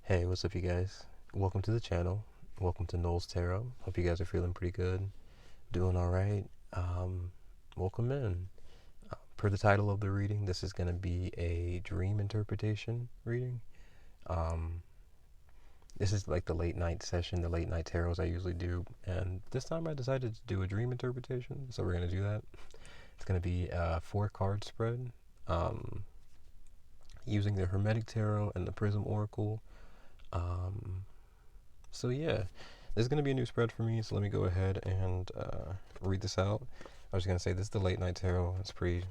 Hey, what's up, you guys? Welcome to the channel. Welcome to Knowles Tarot. Hope you guys are feeling pretty good, doing all right. Welcome in. Per the title of the reading, this is going to be a dream interpretation reading. This is like the late night session, the late night tarots I usually do, and this time I decided to do a dream interpretation, so we're going to do that. It's going to be a 4-card spread, using the Hermetic Tarot and the Prism Oracle. So yeah, this is going to be a new spread for me, so let me go ahead and read this out. I was going to say, this is the late night tarot. It's pretty,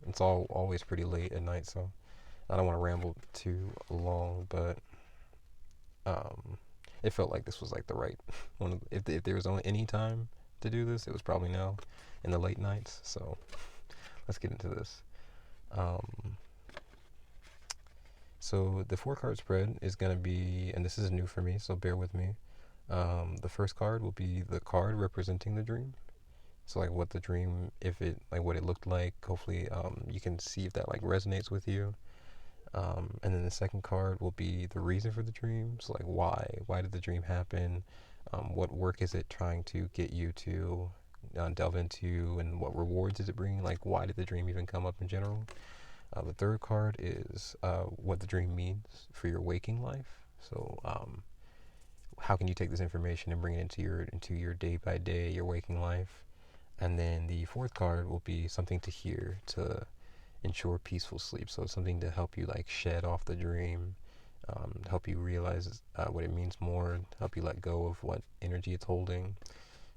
it's always pretty late at night, so I don't want to ramble too long, but it felt like this was like the right one. If there was only any time to do this, it was probably now in the late nights, so let's get into this. So the 4-card spread is going to be, and this is new for me, so bear with me. The first card will be the card representing the dream. So like what the dream, what it looked like. Hopefully you can see if that like resonates with you. And then the second card will be the reason for the dream. So like why did the dream happen? What work is it trying to get you to delve into, and what rewards is it bringing? Like, why did the dream even come up in general? The third card is what the dream means for your waking life. So how can you take this information and bring it into your day by day, your waking life? And then the fourth card will be something to hear to ensure peaceful sleep. So something to help you like shed off the dream, help you realize what it means more, help you let go of what energy it's holding.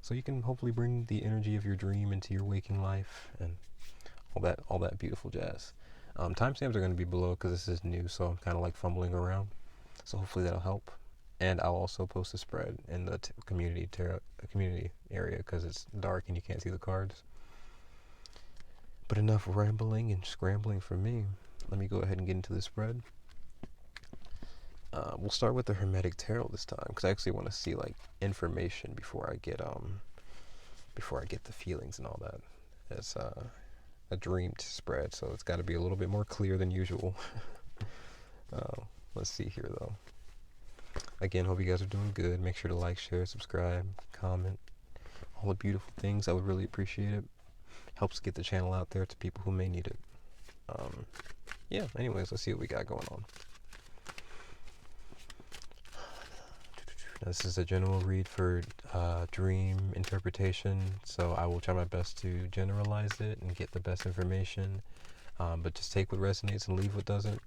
So you can hopefully bring the energy of your dream into your waking life and all that beautiful jazz. Timestamps are going to be below because this is new, so I'm kind of like fumbling around. So hopefully that'll help. And I'll also post a spread in the community area because it's dark and you can't see the cards. But enough rambling and scrambling from me. Let me go ahead and get into the spread. We'll start with the Hermetic Tarot this time because I actually want to see like information before I get the feelings and all that. It's a dream spread, so it's got to be a little bit more clear than usual. Let's see here though. Again, hope you guys are doing good. Make sure to like, share, subscribe, comment, all the beautiful things. I would really appreciate it. Helps get the channel out there to people who may need it. Yeah, anyways, let's see what we got going on. This is a general read for dream interpretation, so I will try my best to generalize it and get the best information, but just take what resonates and leave what doesn't.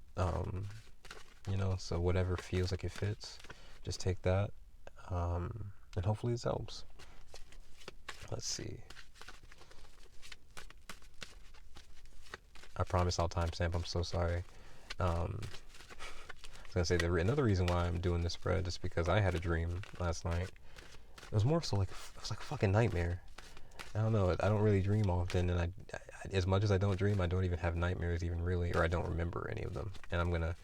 So whatever feels like it fits, just take that, and hopefully this helps. Let's see. I promise I'll timestamp. I'm so sorry. I was gonna say another reason why I'm doing this spread is because I had a dream last night. It was more so like it was like a fucking nightmare. I don't know. I don't really dream often, and I as much as I don't dream, I don't even have nightmares even really, or I don't remember any of them. And I'm gonna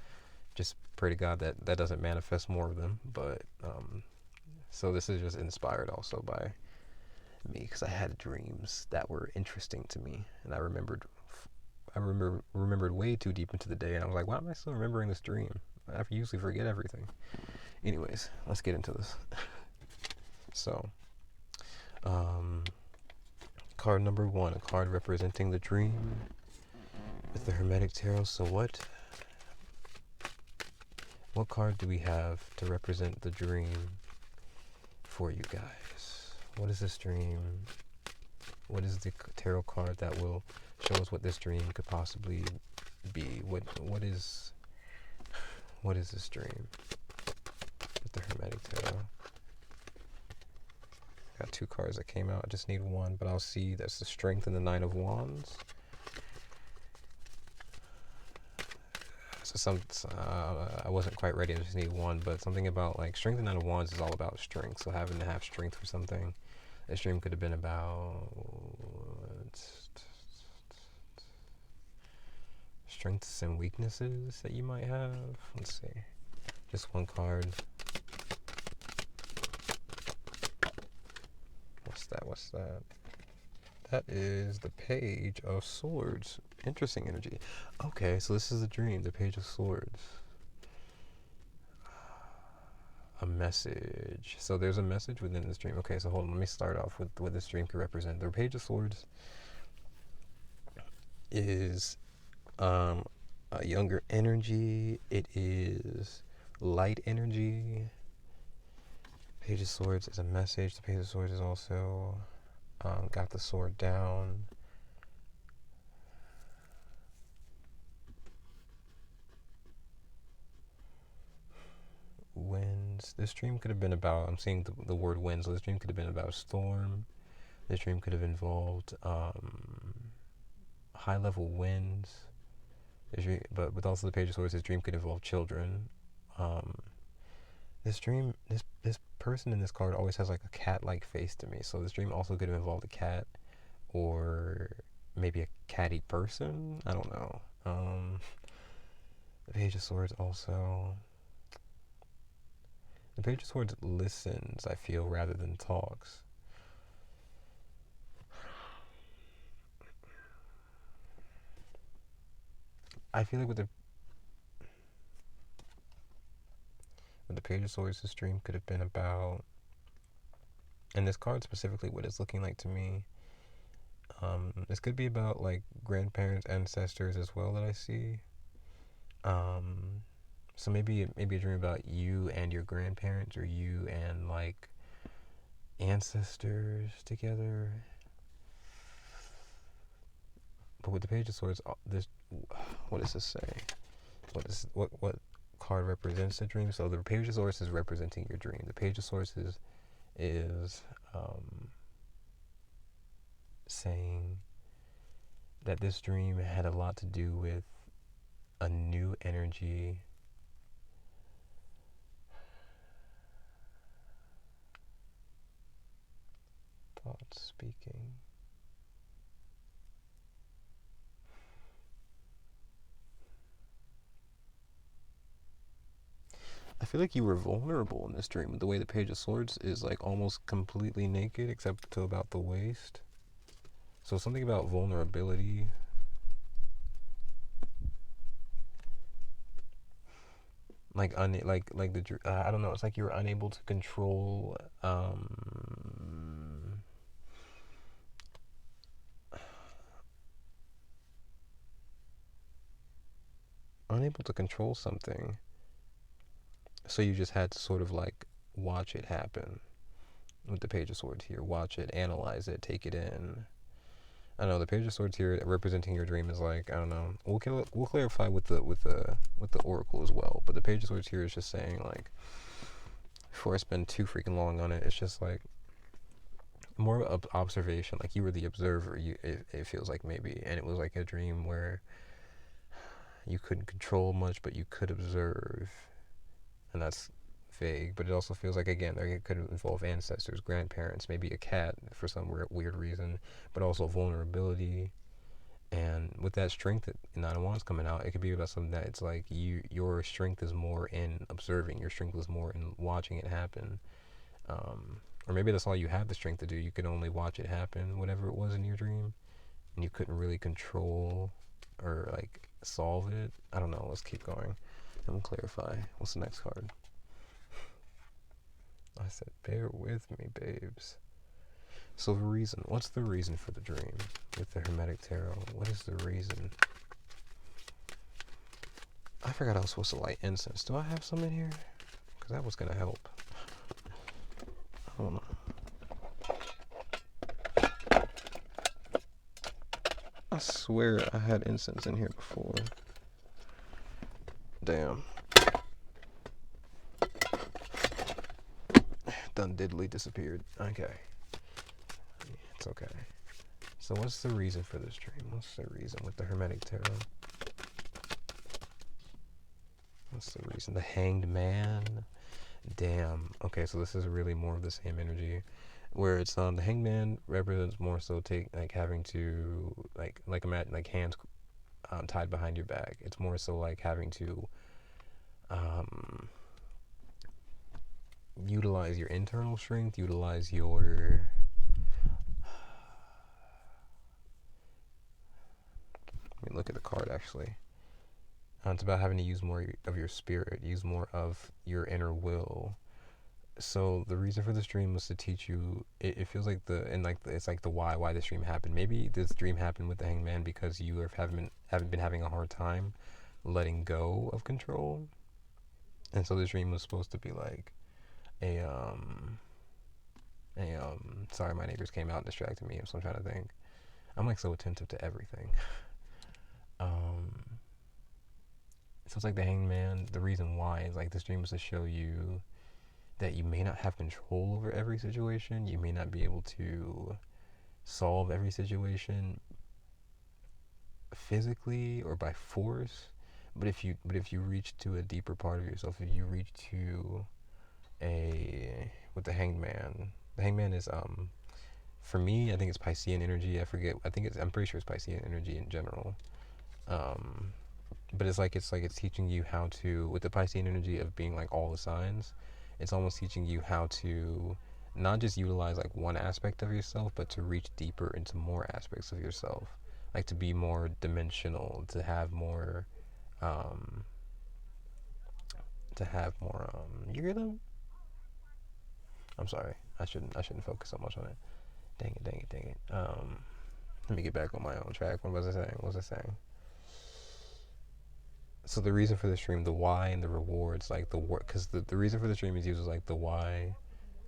just pray to God that doesn't manifest more of them. But so this is just inspired also by me because I had dreams that were interesting to me, and I remembered way too deep into the day, and I was like, why am I still remembering this dream? I usually forget everything. Anyways, let's get into this. So, card number 1, a card representing the dream with the Hermetic Tarot. So what card do we have to represent the dream for you guys? What is this dream? What is the tarot card that will show us what this dream could possibly be? What is this dream with the Hermetic Tarot? Got 2 cards that came out. I just need one, but I'll see. That's the Strength and the Nine of Wands. So I wasn't quite ready. I just need one, but something about like Strength and Nine of Wands is all about strength. So having to have strength for something. This dream could have been about strengths and weaknesses that you might have. Let's see. Just one card. What's that? That is the Page of Swords. Interesting energy. Okay, so this is the dream, the Page of Swords. a message. So there's a message within this dream. Okay, so hold on. Let me start off with what this dream could represent. The Page of Swords is a younger energy. It is light energy. Page of Swords is a message. The Page of Swords is also got the sword down. Winds. This dream could have been about, I'm seeing the word wind, so this dream could have been about a storm. This dream could have involved high level winds. But with also the Page of Swords, this dream could involve children. This dream, this person in this card always has like a cat-like face to me. So this dream also could have involved a cat, or maybe a catty person. I don't know. The Page of Swords also. The Page of Swords listens, I feel, rather than talks. I feel like with the Page of Swords, this dream could have been about, and this card specifically, what it's looking like to me, this could be about like grandparents, ancestors as well that I see. So maybe a dream about you and your grandparents, or you and like ancestors together. But with the Page of Swords, what does this say? What card represents the dream? So the Page of Swords is representing your dream. The Page of Swords is saying that this dream had a lot to do with a new energy. Thoughts speaking. I feel like you were vulnerable in this dream. The way the Page of Swords is like almost completely naked except to about the waist. So something about vulnerability. Like I don't know. It's like you were unable to control. Unable to control something. So you just had to sort of like watch it happen. With the Page of Swords here, watch it, analyze it, take it in. I don't know. The Page of Swords here representing your dream is like, I don't know. We'll clarify with the Oracle as well. But the Page of Swords here is just saying like, before I spend too freaking long on it, it's just like more of observation. Like you were the observer. It feels like maybe, and it was like a dream where you couldn't control much, but you could observe, and that's vague. But it also feels like, again, it could involve ancestors, grandparents, maybe a cat for some weird reason, but also vulnerability. And with that strength that Nine of Wands coming out, it could be about something that it's like your strength is more in observing. Your strength is more in watching it happen. Or maybe that's all you have the strength to do. You could only watch it happen, whatever it was in your dream, and you couldn't really control or like solve it. I don't know. Let's keep going and we'll clarify. What's the next card? I said, bear with me, babes. So the reason, what's the reason for the dream with the Hermetic Tarot? What is the reason? I forgot I was supposed to light incense. Do I have some in here? Because that was going to help. Hold on. I swear I had incense in here before. Damn. Done diddly disappeared. Okay. It's okay. So what's the reason for this dream? What's the reason with the Hermetic Tarot? What's the reason? The Hanged Man. Damn. Okay, so this is really more of the same energy, where it's the Hanged Man represents more so having to imagine like hands tied behind your back. It's more so like having to utilize your internal strength, utilize your let me look at the card actually. It's about having to use more of your spirit, use more of your inner will So the reason for this dream was to teach you. It feels like it's like the why this dream happened. Maybe this dream happened with the hangman because you haven't been having a hard time letting go of control, and so this dream was supposed to be like a sorry, my neighbors came out and distracted me, so I'm trying to think. I'm like so attentive to everything. um so it's like the hangman. The reason why is like this dream was to show you that you may not have control over every situation. You may not be able to solve every situation physically or by force. But if you reach to a deeper part of yourself, if you reach to a with the hangman is for me, I think it's Piscean energy. I forget. I'm pretty sure it's Piscean energy in general. Um, but it's teaching you how to, with the Piscean energy of being like all the signs. It's almost teaching you how to not just utilize like one aspect of yourself, but to reach deeper into more aspects of yourself, like to be more dimensional, to have more, um, You hear them? I'm sorry. I shouldn't focus so much on it. Dang it, dang it, dang it. Let me get back on my own track. What was I saying? What was I saying? So the reason for the stream, the why and the rewards, like the work, because the reason for the stream is usually like the why,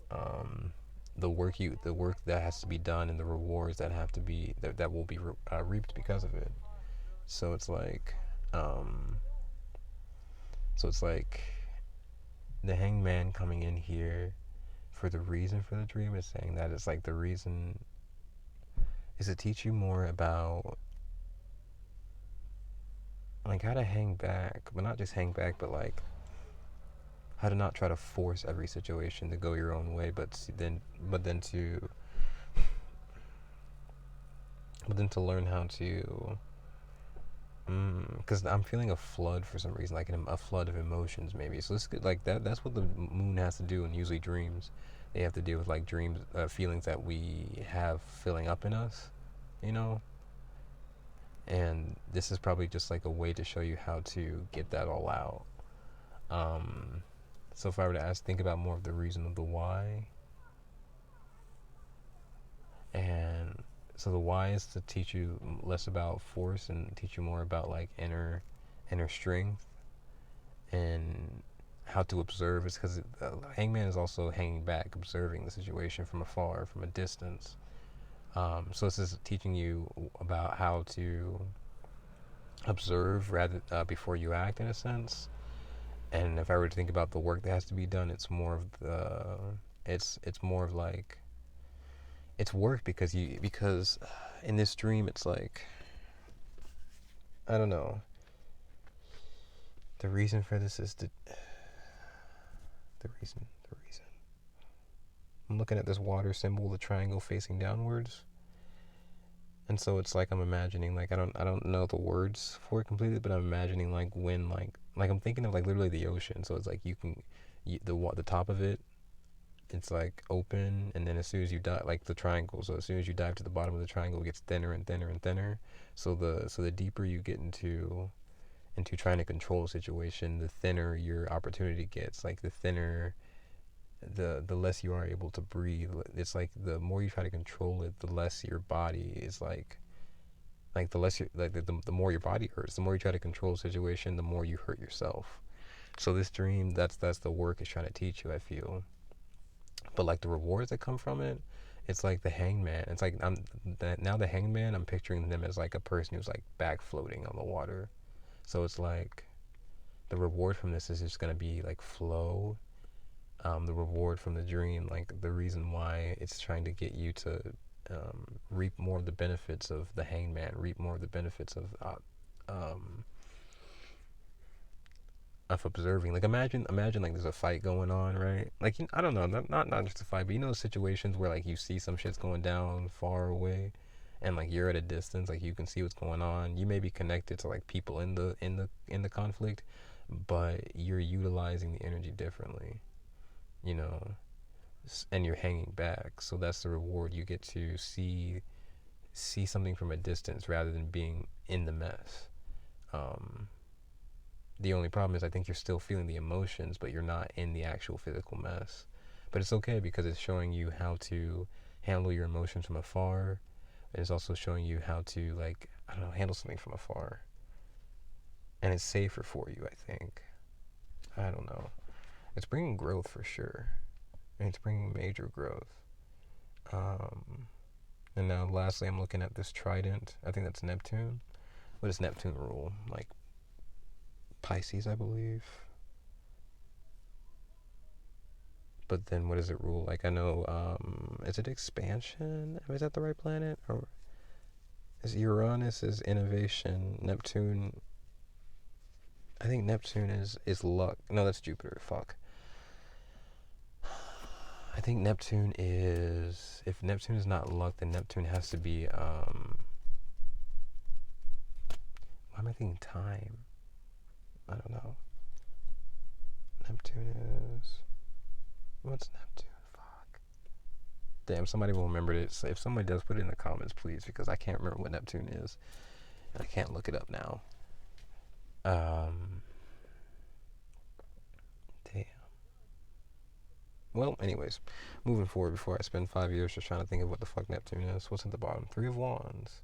um, the work that has to be done, and the rewards that have to be that will be reaped because of it. So it's like, um, so it's like the hangman coming in here for the reason for the dream is saying that it's like the reason is to teach you more about like how to hang back, but not just hang back, but like how to not try to force every situation to go your own way, but then to to learn how to, because I'm feeling a flood for some reason, like a flood of emotions maybe. So this could, like that's what the moon has to do, and usually dreams, they have to deal with like dreams, feelings that we have filling up in us, you know. And this is probably just like a way to show you how to get that all out. Um, so if I were to think about more of the reason of the why, and so the why is to teach you less about force and teach you more about like inner strength and how to observe. Is because hangman is also hanging back, observing the situation from afar, from a distance. So this is teaching you about how to observe rather before you act, in a sense. And if I were to think about the work that has to be done, it's more of it's more of like it's work because in this dream it's like, I don't know. The reason for this is the reason. I'm looking at this water symbol, the triangle facing downwards, and so it's like I'm imagining, like I don't know the words for it completely, but I'm imagining like when like I'm thinking of like literally the ocean. So it's like the top of it, it's like open, and then as soon as you dive, like the triangle, so as soon as you dive to the bottom of the triangle, it gets thinner and thinner and thinner. So the deeper you get into trying to control a situation, the thinner your opportunity gets. Like the thinner, the less you are able to breathe. It's like the more you try to control it, the less your body is like the less you like the more your body hurts. The more you try to control a situation, the more you hurt yourself. So this dream, that's the work it's trying to teach you, I feel. But like the rewards that come from it, it's like the hangman. It's like now the hangman, I'm picturing them as like a person who's like back floating on the water. So it's like the reward from this is just gonna be like flow. The reward from the dream, like the reason why it's trying to get you to reap more of the benefits of the hangman, reap more of the benefits um, of observing. Like imagine like there's a fight going on, right? Like I don't know, not just a fight, but you know situations where like you see some shit's going down far away, and like you're at a distance, like you can see what's going on. You may be connected to like people in the conflict, but you're utilizing the energy differently, you know, and you're hanging back. So that's the reward. You get to see something from a distance rather than being in the mess. Um, the only problem is I think you're still feeling the emotions, but you're not in the actual physical mess. But it's okay because it's showing you how to handle your emotions from afar. And it's also showing you how to, like, I don't know, handle something from afar. And it's safer for you, I think. I don't know. It's bringing growth for sure. And it's bringing major growth. And now lastly, I'm looking at this trident. I think that's Neptune. What does Neptune rule? Like Pisces, I believe. But then what does it rule? Like, I know, is it expansion? Is that the right planet? Or is Uranus is innovation? Neptune, I think Neptune is luck. No, that's Jupiter. Fuck. I think Neptune is, if Neptune is not luck, then Neptune has to be, why am I thinking time? I don't know. Neptune is, what's Neptune? Fuck. Damn, somebody will remember it. So if somebody does, put it in the comments, please, because I can't remember what Neptune is. And I can't look it up now. Damn. Well, anyways, moving forward before I spend 5 years just trying to think of what the fuck Neptune is. What's at the bottom? Three of Wands.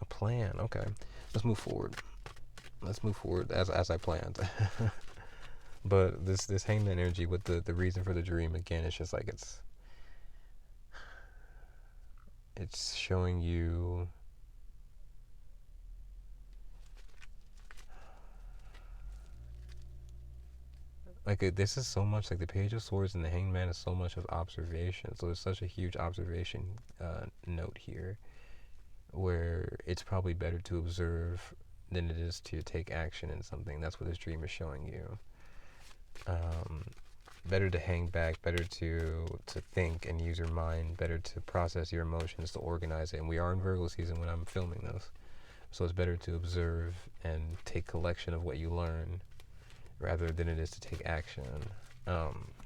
A plan. Okay. Let's move forward. Let's move forward as I planned. But this hangman energy with the reason for the dream, again, it's just like it's showing you like this is so much like the Page of Swords and the Hangman is so much of observation. So there's such a huge observation note here, where it's probably better to observe than it is to take action in something. That's what this dream is showing you. Better to hang back, better to think and use your mind, better to process your emotions, to organize it. And we are in Virgo season when I'm filming this, so it's better to observe and take collection of what you learn rather than it is to take action.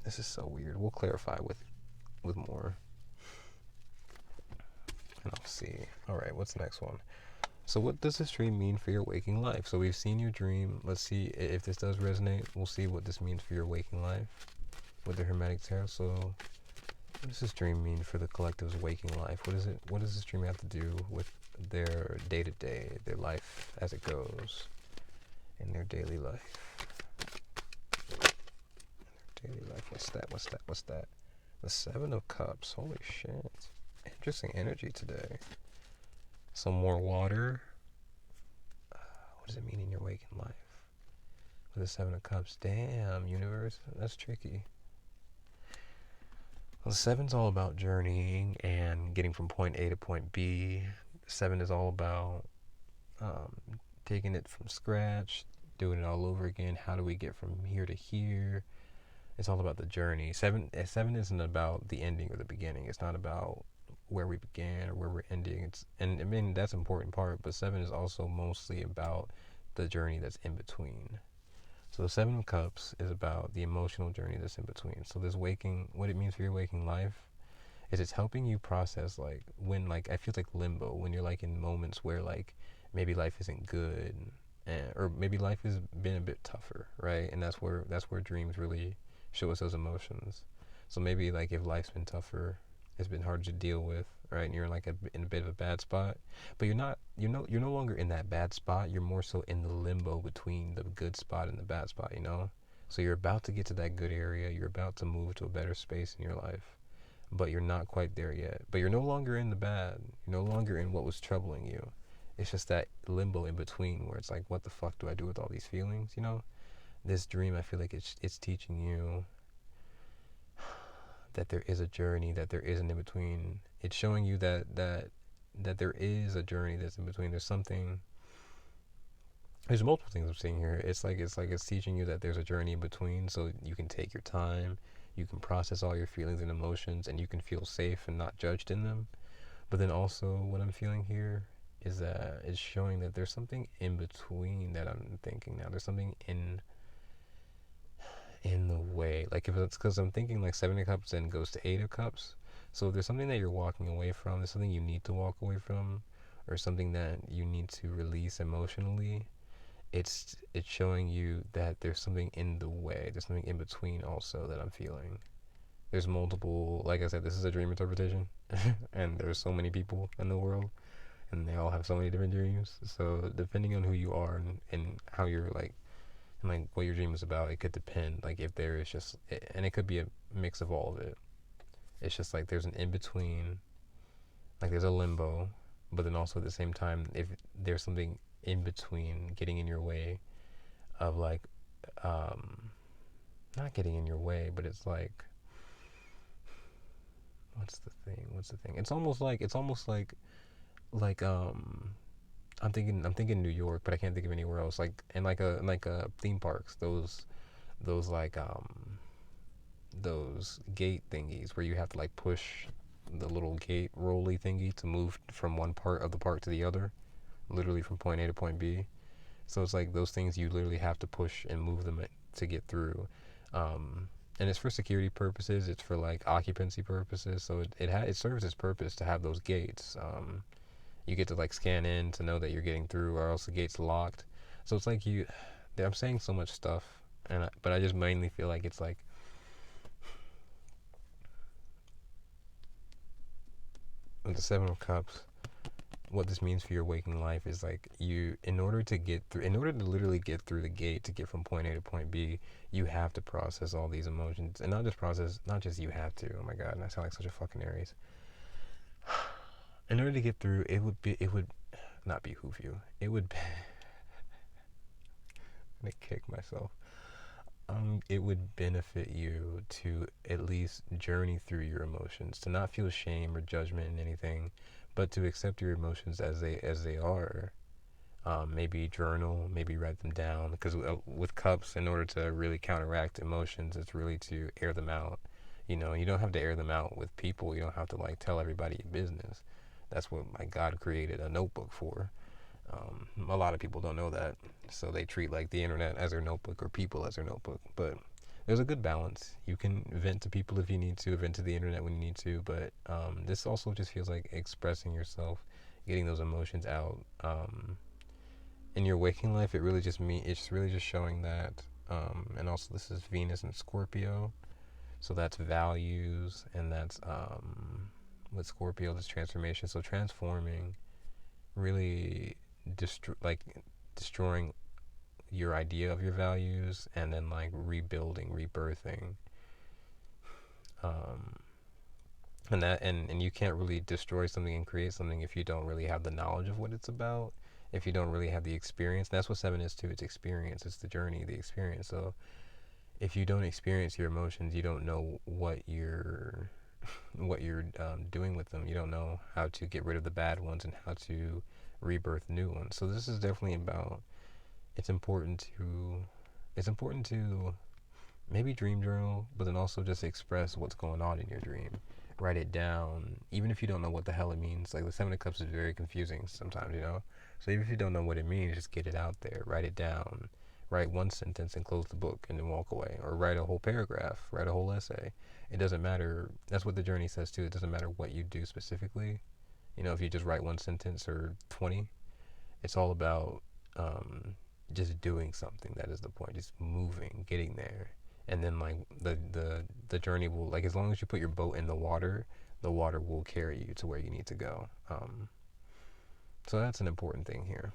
This is so weird. We'll clarify with more. And I'll see. Alright, what's the next one? So what does this dream mean for your waking life? So we've seen your dream. Let's see if this does resonate. We'll see what this means for your waking life with the Hermetic Tarot. So what does this dream mean for the collective's waking life? What is it? What does this dream have to do with their day-to-day, their life as it goes, in their daily life? Daily life. What's that? What's that? What's that? The Seven of Cups. Holy shit. Interesting energy today. Some more water. What does it mean in your waking life? With the Seven of Cups. Damn, universe. That's tricky. Well, the Seven's all about journeying and getting from point A to point B. The Seven is all about taking it from scratch, doing it all over again. How do we get from here to here? It's all about the journey. Seven isn't about the ending or the beginning. It's not about where we began or where we're ending. And I mean, that's an important part, but 7 is also mostly about the journey that's in between. So the 7 of Cups is about the emotional journey that's in between. So this waking, what it means for your waking life is it's helping you process, like, when, like, I feel like limbo, when you're, like, in moments where, like, maybe life isn't good, or maybe life has been a bit tougher, right? And that's where dreams really show us those emotions. So maybe, like, if life's been tougher, it's been hard to deal with, right? And you're like in a bit of a bad spot, but you're no longer in that bad spot. You're more so in the limbo between the good spot and the bad spot, you know? So you're about to get to that good area. You're about to move to a better space in your life, but you're not quite there yet. But you're no longer in the bad. You're no longer in what was troubling you. It's just that limbo in between where it's like, what the fuck do I do with all these feelings, you know? This dream, I feel like it's teaching you that there is a journey, that there is an in between. It's showing you that there is a journey that's in between. There's multiple things I'm seeing here. It's teaching you that there's a journey in between, so you can take your time, you can process all your feelings and emotions, and you can feel safe and not judged in them. But then also, what I'm feeling here is that it's showing that there's something in between that I'm thinking now. There's something in the way, like, if it's because I'm thinking like 7 of Cups then goes to 8 of Cups. So if there's something that you're walking away from, there's something you need to walk away from, or something that you need to release emotionally, it's showing you that there's something in the way, there's something in between also that I'm feeling. there's multiple, like I said, this is a dream interpretation, and there's so many people in the world, and they all have so many different dreams. So depending on who you are and how you're like, and like what your dream is about, it could depend. Like if there is just, and it could be a mix of all of it. It's just like there's an in between, like there's a limbo, but then also at the same time, if there's something in between getting in your way of like, not getting in your way, but it's like, what's the thing? What's the thing? It's almost like I'm thinking New York, but I can't think of anywhere else. Like in like a theme parks, those like those gate thingies where you have to like push the little gate rolly thingy to move from one part of the park to the other, literally from point A to point B. So it's like those things you literally have to push and move them to get through. And it's for security purposes. It's for like occupancy purposes. So it serves its purpose to have those gates. You get to like scan in to know that you're getting through, or else the gate's locked. So it's like I'm saying so much stuff, but I just mainly feel like it's like with the Seven of Cups. What this means for your waking life is like in order to literally get through the gate to get from point A to point B, you have to process all these emotions, and not just you have to. Oh my God, and I sound like such a fucking Aries. In order to get through, it would not behoove you. It would. I'm gonna kick myself. It would benefit you to at least journey through your emotions, to not feel shame or judgment in anything, but to accept your emotions as they are. Maybe journal, maybe write them down. Because with cups, in order to really counteract emotions, it's really to air them out. You know, you don't have to air them out with people. You don't have to like tell everybody your business. That's what my God created a notebook for. A lot of people don't know that, so they treat like the internet as their notebook or people as their notebook. But there's a good balance. You can vent to people if you need to, vent to the internet when you need to. But this also just feels like expressing yourself, getting those emotions out. In your waking life, it's really just showing that. And also, this is Venus and Scorpio, so that's values, and that's with Scorpio, this transformation. So transforming, really destroying your idea of your values, and then like rebuilding, rebirthing. And you can't really destroy something and create something if you don't really have the knowledge of what it's about, if you don't really have the experience. And that's what 7 is too. It's experience. It's the journey, the experience. So if you don't experience your emotions, you don't know what you're doing with them. You don't know how to get rid of the bad ones and how to rebirth new ones. So this is definitely about, it's important to maybe dream journal, but then also just express what's going on in your dream. Write it down, even if you don't know what the hell it means. Like the 7 of Cups is very confusing sometimes, you know? So even if you don't know what it means, just get it out there. Write it down. Write one sentence and close the book and then walk away. Or write a whole paragraph, write a whole essay. It doesn't matter. That's what the journey says too. It doesn't matter what you do specifically. You know, if you just write one sentence or 20, it's all about just doing something. That is the point. Just moving, getting there. And then like the journey will, like, as long as you put your boat in the water will carry you to where you need to go. So that's an important thing here.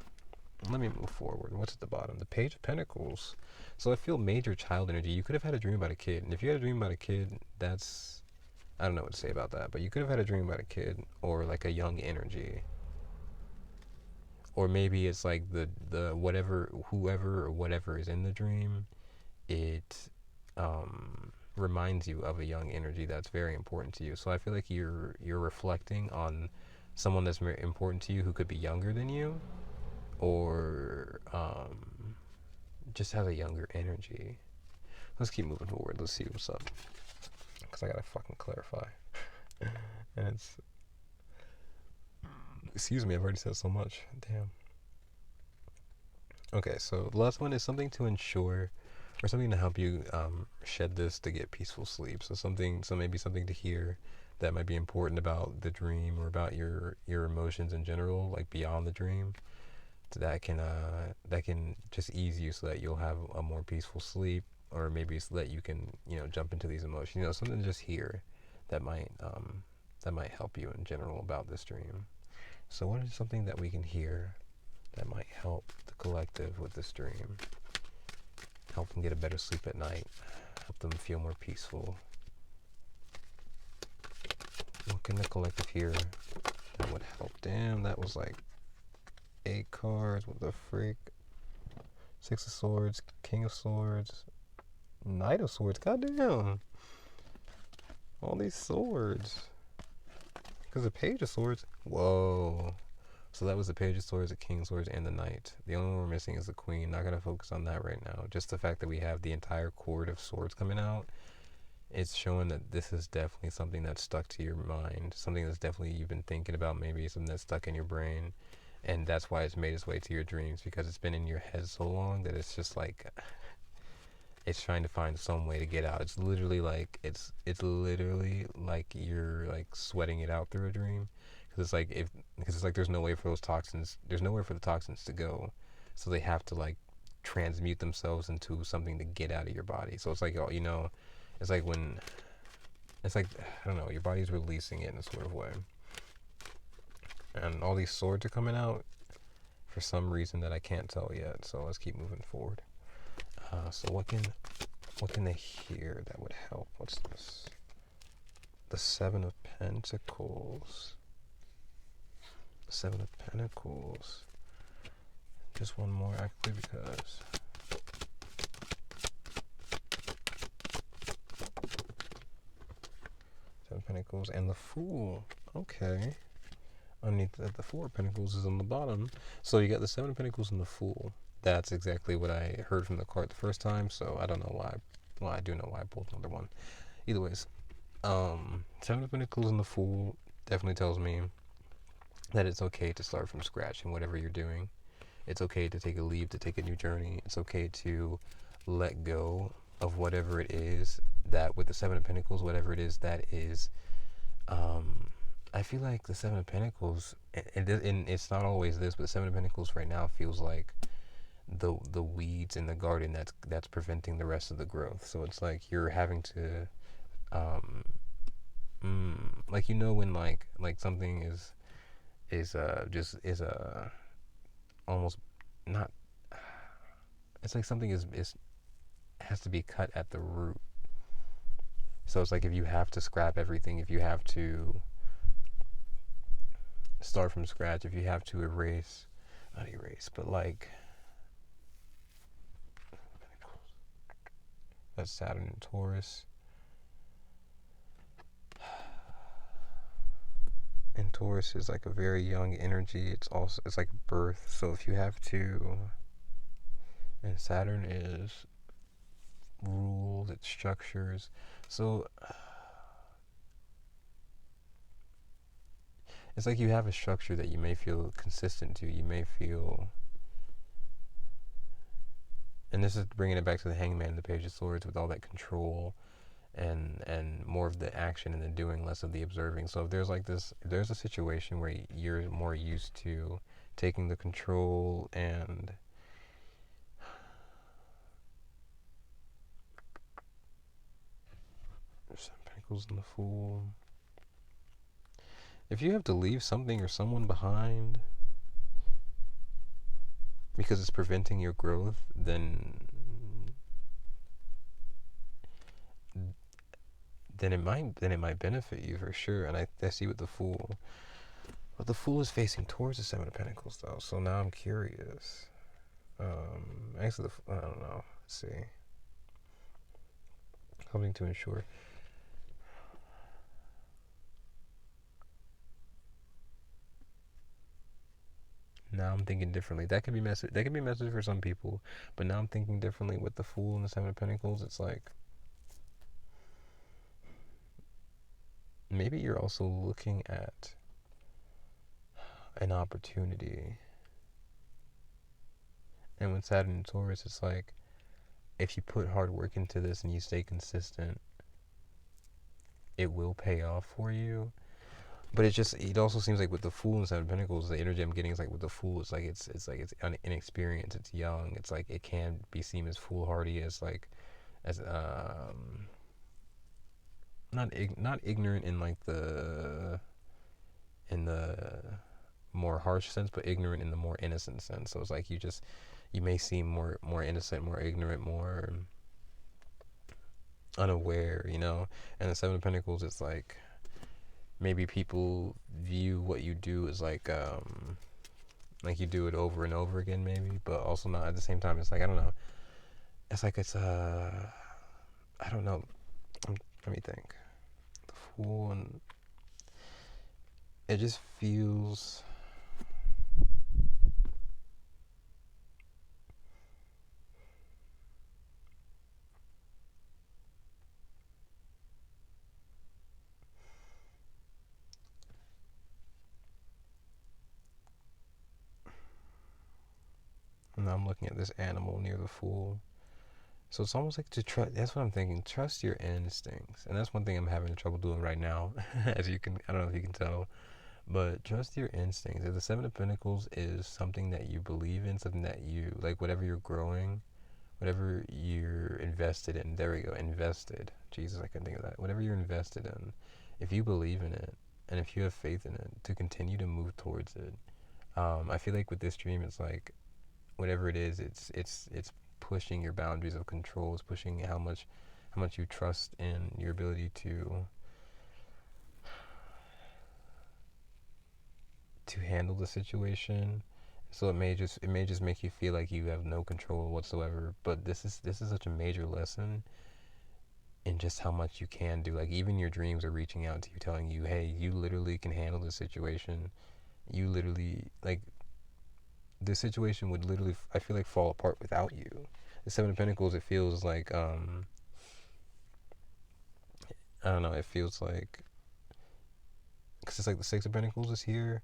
Let me move forward. What's at the bottom? The Page of Pentacles. So I feel major child energy. You could have had a dream about a kid. And if you had a dream about a kid, that's, I don't know what to say about that. But you could have had a dream about a kid or like a young energy. Or maybe it's like the whoever or whatever is in the dream, it reminds you of a young energy that's very important to you. So I feel like you're reflecting on someone that's very important to you who could be younger than you, or just has a younger energy. Let's keep moving forward. Let's see what's up, because I gotta fucking clarify. And it's, excuse me, I've already said so much. Damn. Okay, so the last one is something to ensure, or something to help you shed this to get peaceful sleep. So maybe something to hear that might be important about the dream or about your emotions in general, like beyond the dream. So that can just ease you so that you'll have a more peaceful sleep. or maybe it's that you can, jump into these emotions. Something just here that might help you in general about this dream. So what is something that we can hear that might help the collective with this dream? Help them get a better sleep at night. Help them feel more peaceful. What can the collective hear that would help? Damn, that was like 8 cards. What the freak? 6 of Swords, King of Swords, Knight of Swords. Goddamn. All these swords. Because the Page of Swords. Whoa. So that was the Page of Swords, the King of Swords, and the Knight. The only one we're missing is the Queen. Not going to focus on that right now. Just the fact that we have the entire Court of Swords coming out, it's showing that this is definitely something that's stuck to your mind. Something that's definitely you've been thinking about, maybe something that's stuck in your brain. And that's why it's made its way to your dreams, because it's been in your head so long that it's just like, it's trying to find some way to get out. It's literally like, it's literally like you're like sweating it out through a dream. Because it's like there's no way for those toxins, there's nowhere for the toxins to go. So they have to like transmute themselves into something to get out of your body. So it's like, it's like when, it's like, I don't know, your body's releasing it in a sort of way. And all these swords are coming out for some reason that I can't tell yet. So let's keep moving forward. So what can they hear that would help? What's this? The 7 of Pentacles. 7 of Pentacles. Just one more actually, because Seven of Pentacles and the Fool. Okay. Underneath that, the 4 of Pentacles is on the bottom. So you got the 7 of Pentacles and the Fool. That's exactly what I heard from the card the first time, so I don't know why. Well, I do know why I pulled another one. Either ways, 7 of Pentacles and the Fool definitely tells me that it's okay to start from scratch in whatever you're doing. It's okay to take a leap, to take a new journey. It's okay to let go of whatever it is that, with the 7 of Pentacles, whatever it is that is, I feel like the 7 of Pentacles, and it's not always this, but the 7 of Pentacles right now feels like the weeds in the garden that's preventing the rest of the growth. So it's like you're having to, like, when like something is almost not, it's like something is has to be cut at the root. So it's like if you have to scrap everything, if you have to start from scratch, if you have to not erase, but like, that's Saturn and Taurus. And Taurus is like a very young energy. It's like birth. So if you have to, and Saturn is rules, it's structures. So it's like you have a structure that you may feel consistent to. You may feel, and this is bringing it back to the Hangman, the Page of Swords, with all that control and more of the action and the doing, less of the observing. So if there's a situation where you're more used to taking the control and Seven Pentacles and the Fool. If you have to leave something or someone behind because it's preventing your growth, then it might benefit you for sure. And I see with the Fool. But the Fool is facing towards the 7 of Pentacles though. So now I'm curious. Actually, I don't know. Let's see. Something to ensure. Now I'm thinking differently. That could be message for some people, but now I'm thinking differently with the Fool and the 7 of Pentacles. It's like, maybe you're also looking at an opportunity. And with Saturn and Taurus, it's like, if you put hard work into this and you stay consistent, it will pay off for you. But it also seems like with the Fool and 7 of Pentacles, the energy I'm getting is like with the Fool, it's like it's inexperienced, it's young, it's like it can be seen as foolhardy, as like as not ignorant in like the more harsh sense, but ignorant in the more innocent sense. So it's like you may seem more innocent, more ignorant, more unaware, you know. And the Seven of Pentacles, it's like maybe people view what you do as like you do it over and over again, maybe, but also not at the same time. It's like, I don't know. It's like I don't know. Let me think. The Fool, and it just feels. Now I'm looking at this animal near the Fool. So it's almost like to trust. That's what I'm thinking. Trust your instincts, and that's one thing I'm having trouble doing right now. As you can, I don't know if you can tell, but trust your instincts. If the Seven of Pentacles is something that you believe in, something that you like, whatever you're growing, whatever you're invested in. There we go. Invested. Jesus, I couldn't think of that. Whatever you're invested in, if you believe in it, and if you have faith in it, to continue to move towards it. I feel like with this dream, it's like whatever it is, it's pushing your boundaries of control. It's pushing how much you trust in your ability to handle the situation. So it may just make you feel like you have no control whatsoever. But this is such a major lesson in just how much you can do. Like even your dreams are reaching out to you, telling you, "Hey, you literally can handle this situation. You literally like this situation would literally, I feel like, fall apart without you." The Seven of Pentacles, it feels like I don't know. It feels like because it's like the Six of Pentacles is here,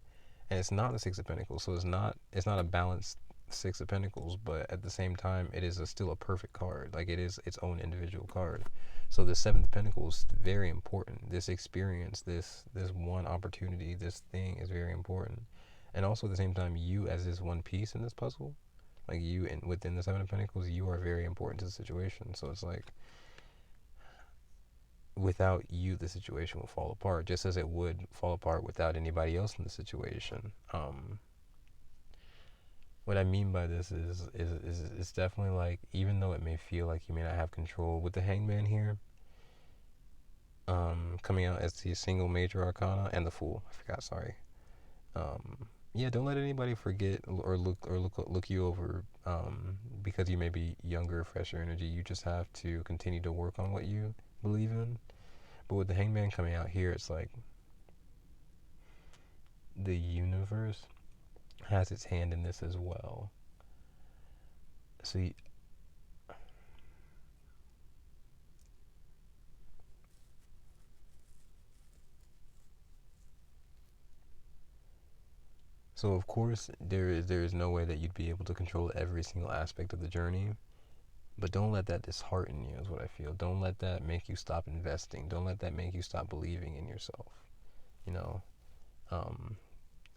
and it's not the Six of Pentacles, so it's not a balanced Six of Pentacles, but at the same time, it is still a perfect card. Like it is its own individual card. So the Seventh Pentacle is very important. This experience, this one opportunity, this thing is very important, and also at the same time, you as this one piece in this puzzle, like you and within the Seven of Pentacles, you are very important to the situation. So it's like without you, the situation will fall apart, just as it would fall apart without anybody else in the situation. What I mean by this is it's definitely like, even though it may feel like you may not have control with the Hangman here, coming out as the single major arcana, and the Fool. I forgot. Sorry. Yeah, don't let anybody forget or look you over because you may be younger, fresher energy. You just have to continue to work on what you believe in. But with the Hangman coming out here, it's like the universe has its hand in this as well. See, so of course there is no way that you'd be able to control every single aspect of the journey, but don't let that dishearten you is what I feel. Don't let that make you stop investing. Don't let that make you stop believing in yourself. You know, um,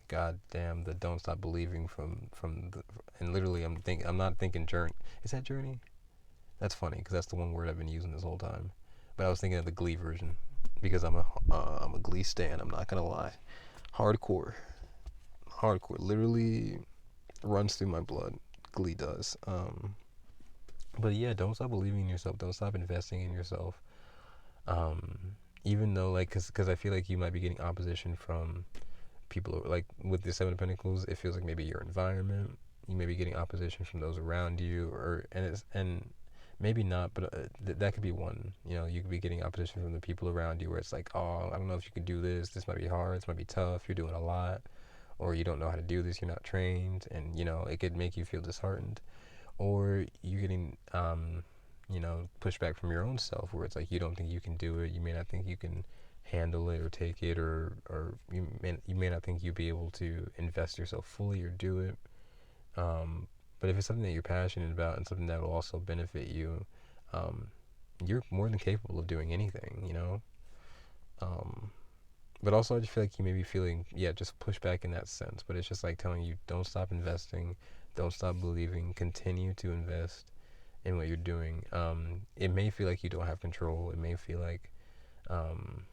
God damn the don't stop believing from the, and literally I'm not thinking journey. Is that journey? That's funny because that's the one word I've been using this whole time. But I was thinking of the Glee version because I'm a Glee stan. I'm not gonna lie, hardcore, hardcore. Literally runs through my blood. Glee does. But yeah, don't stop believing in yourself. Don't stop investing in yourself. Um, Even though like, cause I feel like you might be getting opposition from people like with the Seven of Pentacles. It feels like maybe your environment. You may be getting opposition from those around you, and maybe not, but that could be one. You know, you could be getting opposition from the people around you, where it's like, oh, I don't know if you can do this. This might be hard. This might be tough. You're doing a lot, or you don't know how to do this. You're not trained, and you know it could make you feel disheartened. Or you're getting pushback from your own self, where it's like you don't think you can do it. You may not think you can handle it or take it, or you may not think you'd be able to invest yourself fully or do it. But if it's something that you're passionate about and something that will also benefit you, um, you're more than capable of doing anything, you know? Um, but also I just feel like you may be feeling, yeah, just pushback in that sense. But it's just like telling you, don't stop investing, don't stop believing, continue to invest in what you're doing. It may feel like you don't have control. It may feel like um,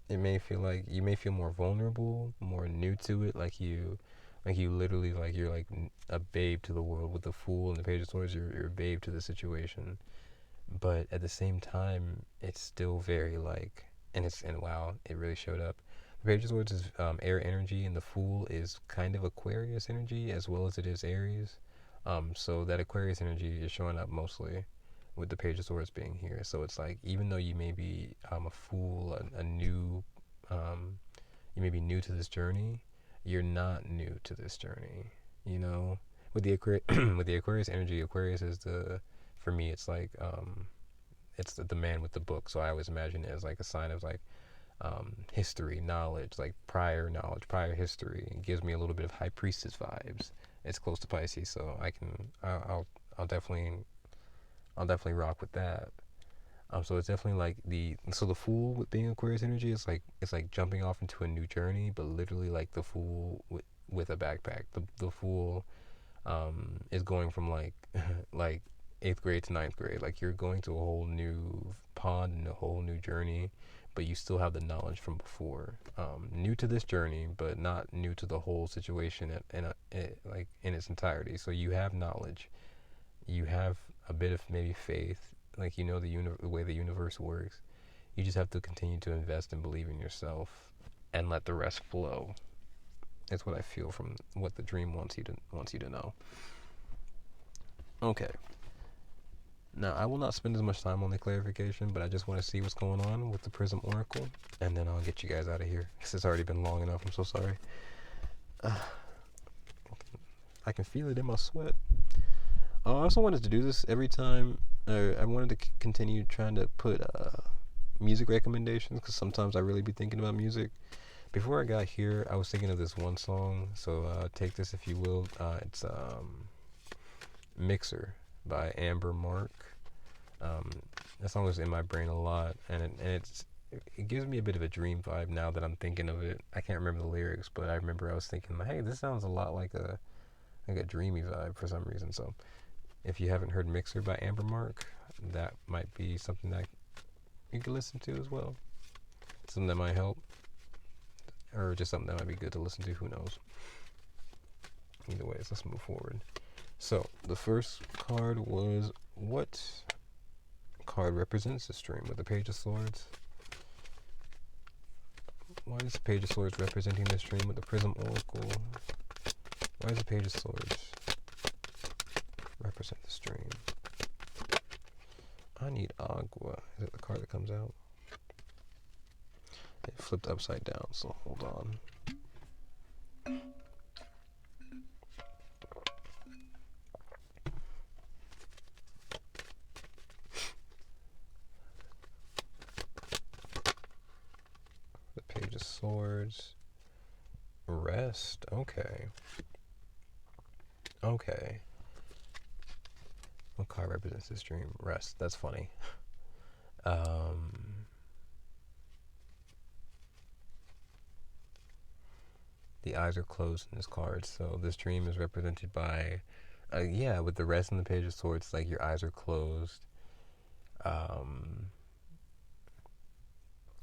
you may feel more vulnerable, more new to it, like you literally, like you're like a babe to the world. With the Fool and the Page of Swords, you're a babe to the situation. But at the same time, it's still very like, and wow, it really showed up. The Page of Swords is air energy, and the Fool is kind of Aquarius energy as well as it is Aries. So that Aquarius energy is showing up mostly with the Page of Swords being here. So it's like, even though you may be a fool, a new, um, you may be new to this journey, you're not new to this journey. You know, with the with the Aquarius energy, Aquarius is for me, it's like it's the man with the book. So I always imagine it as like a sign of like history, knowledge, like prior knowledge, prior history. It gives me a little bit of high priestess vibes. It's close to Pisces, so I'll definitely rock with that. So it's definitely like the Fool with being Aquarius energy is like, it's like jumping off into a new journey, but literally like the Fool with a backpack. The Fool is going from like like 8th grade to 9th grade. Like you're going to a whole new pond and a whole new journey, but you still have the knowledge from before. New to this journey, but not new to the whole situation like in its entirety. So you have knowledge, you have a bit of maybe faith, like you know the way the universe works. You just have to continue to invest and believe in yourself, and let the rest flow. It's what I feel from what the dream wants you to know. Okay. Now, I will not spend as much time on the clarification, but I just want to see what's going on with the Prism Oracle, and then I'll get you guys out of here, because it's already been long enough. I'm so sorry. I can feel it in my sweat. I also wanted to do this every time. I wanted to continue trying to put music recommendations, because sometimes I really be thinking about music. Before I got here, I was thinking of this one song, so take this if you will. It's Mixer by Amber Mark. That song was in my brain a lot, and it gives me a bit of a dream vibe now that I'm thinking of it. I can't remember the lyrics, but I remember I was thinking, hey, this sounds a lot like a dreamy vibe for some reason. So if you haven't heard Mixer by Amber Mark, that might be something that you can listen to as well. Something that might help, or just something that might be good to listen to, who knows. Either way, let's move forward. So the first card was, what card represents this dream? With the Page of Swords. Why is the Page of Swords representing this dream with the Prism Oracle? Why is the Page of Swords represent this dream? I need Agua. Is it the card that comes out? It flipped upside down, so hold on. The Page of Swords. Rest. Okay. Okay. What card represents this dream? Rest. That's funny. The eyes are closed in this card, so this dream is represented by, with the rest in the Page of Swords, like your eyes are closed.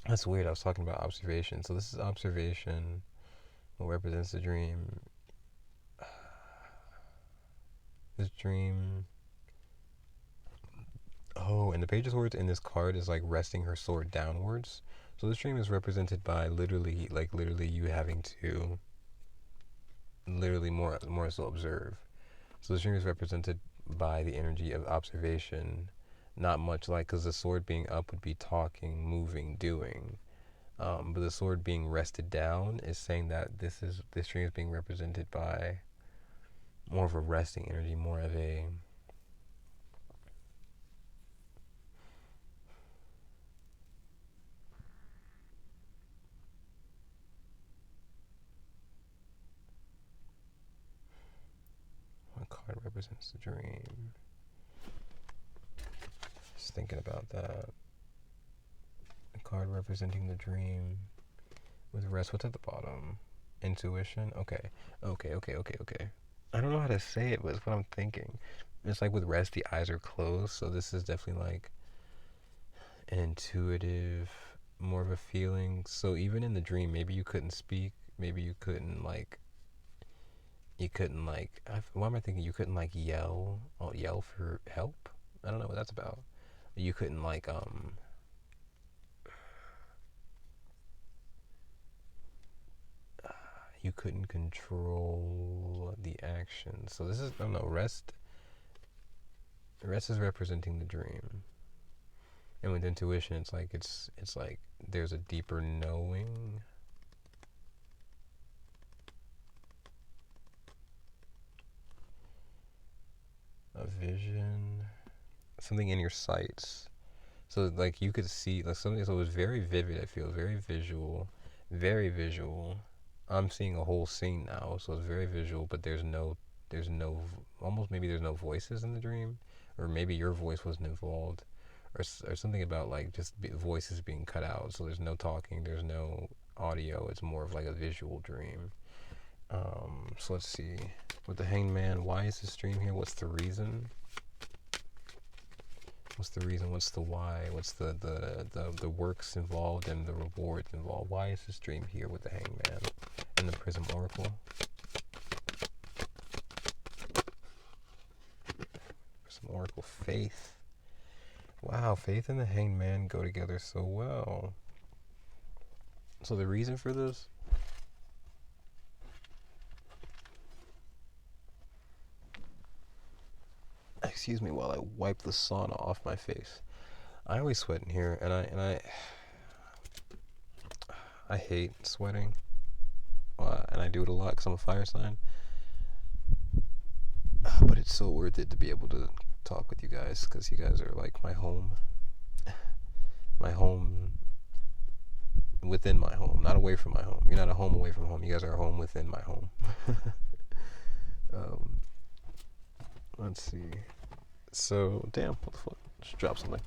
That's weird. I was talking about observation. So this is observation. What represents the dream? This dream. Oh, and the Page of Swords in this card is like resting her sword downwards. So this dream is represented by literally you having to more so observe. So this dream is represented by the energy of observation, not much like, because the sword being up would be talking, moving, doing. But the sword being rested down is saying that this dream is being represented by more of a resting energy, more of a what card represents the dream? Just thinking about that. The card representing the dream with rest. What's at the bottom? Intuition. Okay. I don't know how to say it, but it's what I'm thinking. It's like with rest, the eyes are closed, so this is definitely like an intuitive, more of a feeling. So even in the dream, maybe you couldn't speak, maybe why am I thinking you couldn't like yell, yell for help? I don't know what that's about. You couldn't you couldn't control the action. So this is, I don't know, rest is representing the dream. And with intuition, it's like there's a deeper knowing, a vision, something in your sights. So like you could see like something. So it was very vivid. I feel very visual, very visual. I'm seeing a whole scene now, so it's very visual. But there's no, almost maybe there's no voices in the dream, or maybe your voice wasn't involved, or something about like just voices being cut out. So there's no talking, there's no audio. It's more of like a visual dream. So let's see. With the Hanged Man, why is this dream here? What's the reason? What's the reason? What's the why? What's the works involved and the rewards involved? Why is this dream here with the Hanged Man and the Prism Oracle? Prism Oracle, faith. Wow, faith and the Hanged Man go together so well. So the reason for this, excuse me while I wipe the sauna off my face. I always sweat in here, and I hate sweating, and I do it a lot because I'm a fire sign. But it's so worth it to be able to talk with you guys because you guys are like my home, my home within my home, not away from my home. You're not a home away from home. You guys are a home within my home. um, let's see. So damn, what the fuck? Just drop something.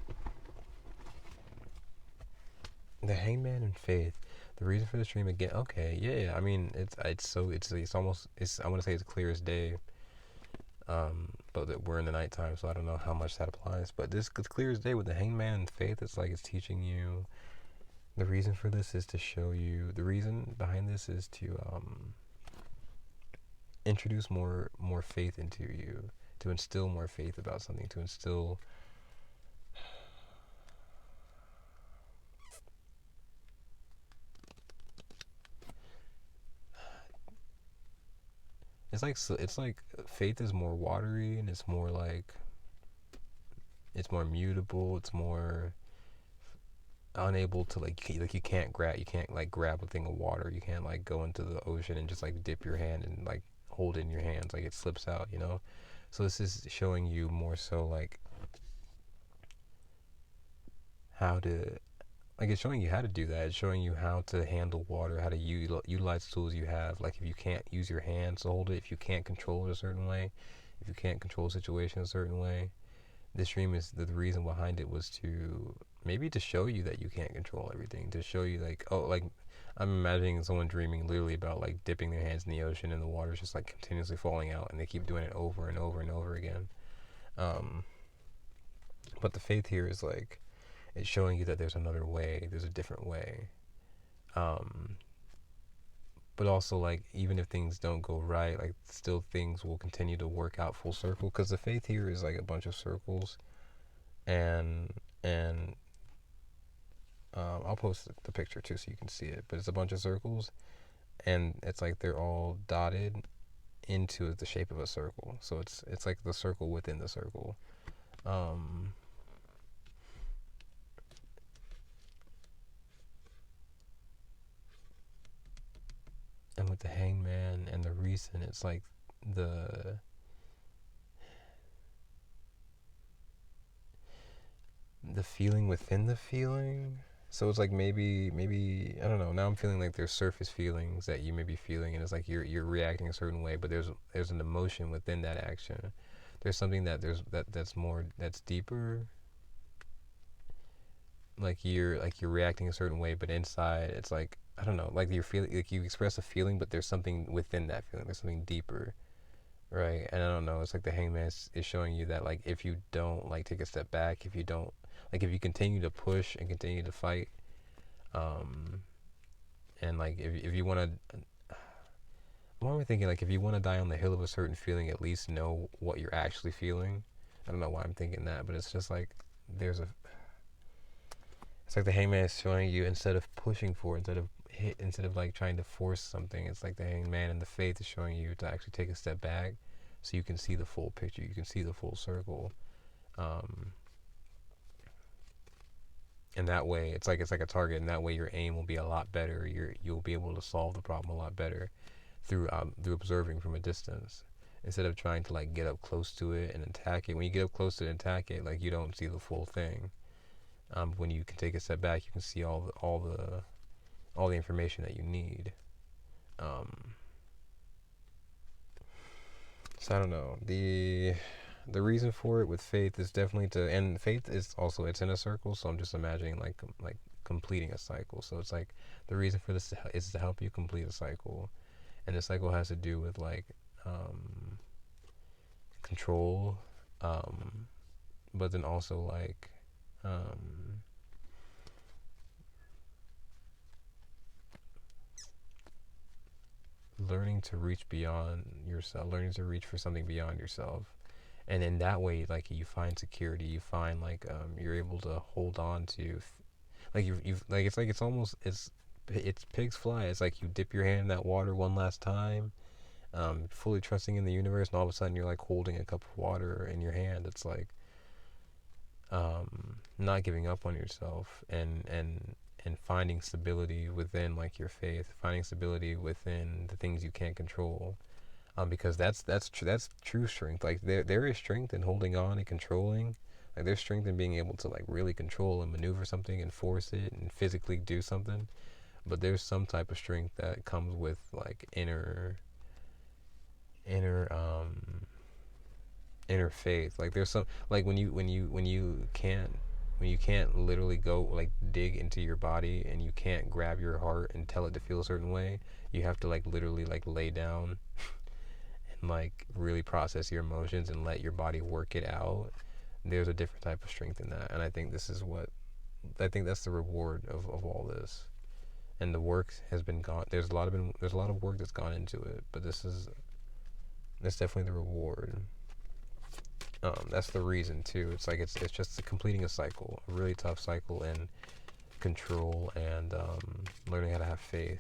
The Hangman and Faith. The reason for the stream again. Okay, yeah. I mean, it's almost I want to say it's clear as day. But that we're in the nighttime, so I don't know how much that applies. But this it's clear as day with the Hangman and Faith. It's like it's teaching you. The reason for this is to show you. The reason behind this is to introduce more faith into you, to instill more faith about something, to instill. It's like faith is more watery and it's more mutable. It's more unable to like you can't like grab a thing of water. You can't like go into the ocean and just like dip your hand and like hold it in your hands, like it slips out, you know. So this is showing you more so like how to, like it's showing you how to do that. It's showing you how to handle water, how to utilize the tools you have. Like if you can't use your hands to hold it, if you can't control it a certain way, if you can't control a situation a certain way, this dream is the reason behind it was to maybe to show you that you can't control everything, to show you like, oh, like I'm imagining someone dreaming literally about like dipping their hands in the ocean and the water's just like continuously falling out and they keep doing it over and over and over again. um but the faith here is like it's showing you that there's another way, there's a different way. um but also like even if things don't go right, like still things will continue to work out full circle, because the faith here is like a bunch of circles, and I'll post the picture too so you can see it. But it's a bunch of circles, and it's like they're all dotted into the shape of a circle. So it's like the circle within the circle. Um, and with the Hangman and the reason, it's like the feeling within the feeling. So it's like maybe I don't know. Now I'm feeling like there's surface feelings that you may be feeling, and it's like you're reacting a certain way, but there's an emotion within that action. There's something that's more, that's deeper. Like you're reacting a certain way, but inside it's like I don't know. Like you're feeling, like you express a feeling, but there's something within that feeling. There's something deeper, right? And I don't know. It's like the hangman is showing you that like if you don't like take a step back, if you don't like if you continue to push and continue to fight, um, and like if you want to, what am I thinking? Like if you want to die on the hill of a certain feeling, at least know what you're actually feeling. I don't know why I'm thinking that, but it's just like there's a. It's like the hangman is showing you instead of pushing for, instead of like trying to force something. It's like the hangman and the faith is showing you to actually take a step back, so you can see the full picture. You can see the full circle. Um, and that way it's like a target, and that way your aim will be a lot better. You'll be able to solve the problem a lot better through observing from a distance, instead of trying to like get up close to it and attack it. When you get up close to it and attack it, like you don't see the full thing. When you can take a step back, you can see all the information that you need. um, so I don't know, the reason for it with faith is definitely to, and faith is also, it's in a circle, so I'm just imagining like completing a cycle. So it's like the reason for this is to help you complete a cycle, and the cycle has to do with like control, um, but then also like learning to reach beyond yourself, learning to reach for something beyond yourself. And in that way, like you find security, you find like you're able to hold on to, like you've like it's almost it's pigs fly. It's like you dip your hand in that water one last time, fully trusting in the universe, and all of a sudden you're like holding a cup of water in your hand. It's like not giving up on yourself, and finding stability within like your faith, finding stability within the things you can't control. Because that's true strength. Like there is strength in holding on and controlling. Like there's strength in being able to like really control and maneuver something and force it and physically do something. But there's some type of strength that comes with like inner inner faith. Like there's some, like when you can't literally go like dig into your body, and you can't grab your heart and tell it to feel a certain way. You have to like literally like lay down and like really process your emotions and let your body work it out. There's a different type of strength in that, and I think that's the reward of all this. And the work has been gone. There's a lot of work that's gone into it, but that's definitely the reward. That's the reason too. It's like it's just completing a cycle, a really tough cycle, and control, and learning how to have faith.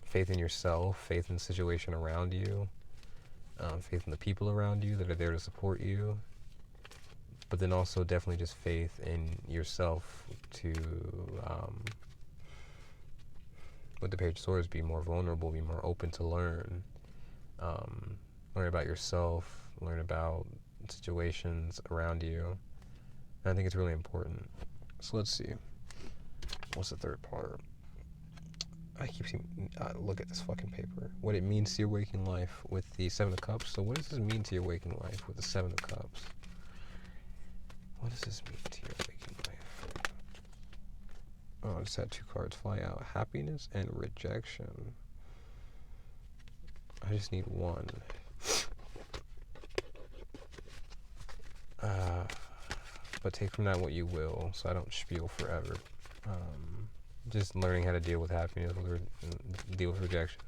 Faith in yourself, faith in the situation around you, faith in the people around you that are there to support you, but then also definitely just faith in yourself to, with the Page of Swords, be more vulnerable, be more open to learn about yourself, learn about situations around you. And I think it's really important. So let's see. What's the third part? I keep seeing, look at this fucking paper. What it means to your waking life with the Seven of Cups. So what does this mean to your waking life with the Seven of Cups? What does this mean to your waking life? Oh, I just had two cards fly out. Happiness and rejection. I just need one. But take from that what you will, so I don't spiel forever. Just learning how to deal with happiness, deal with rejection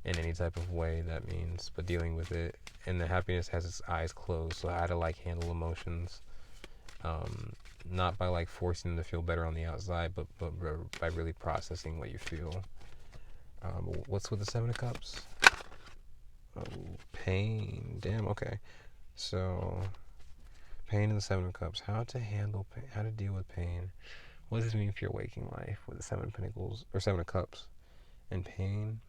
in any type of way that means, but dealing with it. And the happiness has its eyes closed, so how to like handle emotions, not by like forcing them to feel better on the outside, but by really processing what you feel. What's with the Seven of Cups? Oh, pain. Damn. Okay. So, pain and the Seven of Cups. How to handle pain. How to deal with pain. What does this mean for your waking life with the Seven of Pentacles or Seven of Cups and pain?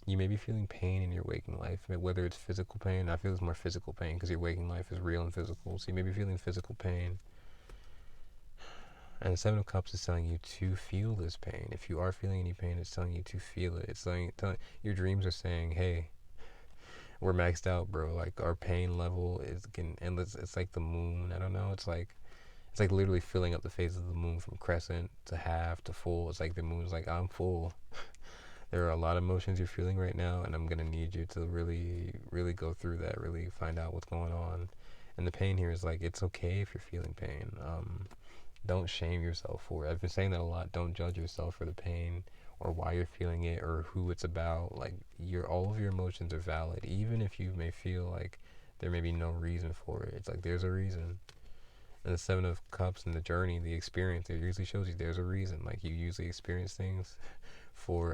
You may be feeling pain in your waking life, whether it's physical pain. I feel it's more physical pain because your waking life is real and physical. So you may be feeling physical pain. And the Seven of Cups is telling you to feel this pain. If you are feeling any pain, it's telling you to feel it. It's telling your dreams are saying, hey, we're maxed out, bro. Like our pain level is getting endless. It's like the moon. I don't know. It's like It's like literally filling up the phase of the moon from crescent to half to full. It's like the moon's like, I'm full. There are a lot of emotions you're feeling right now, and I'm gonna need you to really, really go through that, really find out what's going on. And the pain here is like, it's okay if you're feeling pain. Don't shame yourself for it. I've been saying that a lot. Don't judge yourself for the pain or why you're feeling it or who it's about. Like, all of your emotions are valid, even if you may feel like there may be no reason for it. It's like there's a reason. And the Seven of Cups and the journey, the experience, it usually shows you there's a reason. Like, you usually experience things for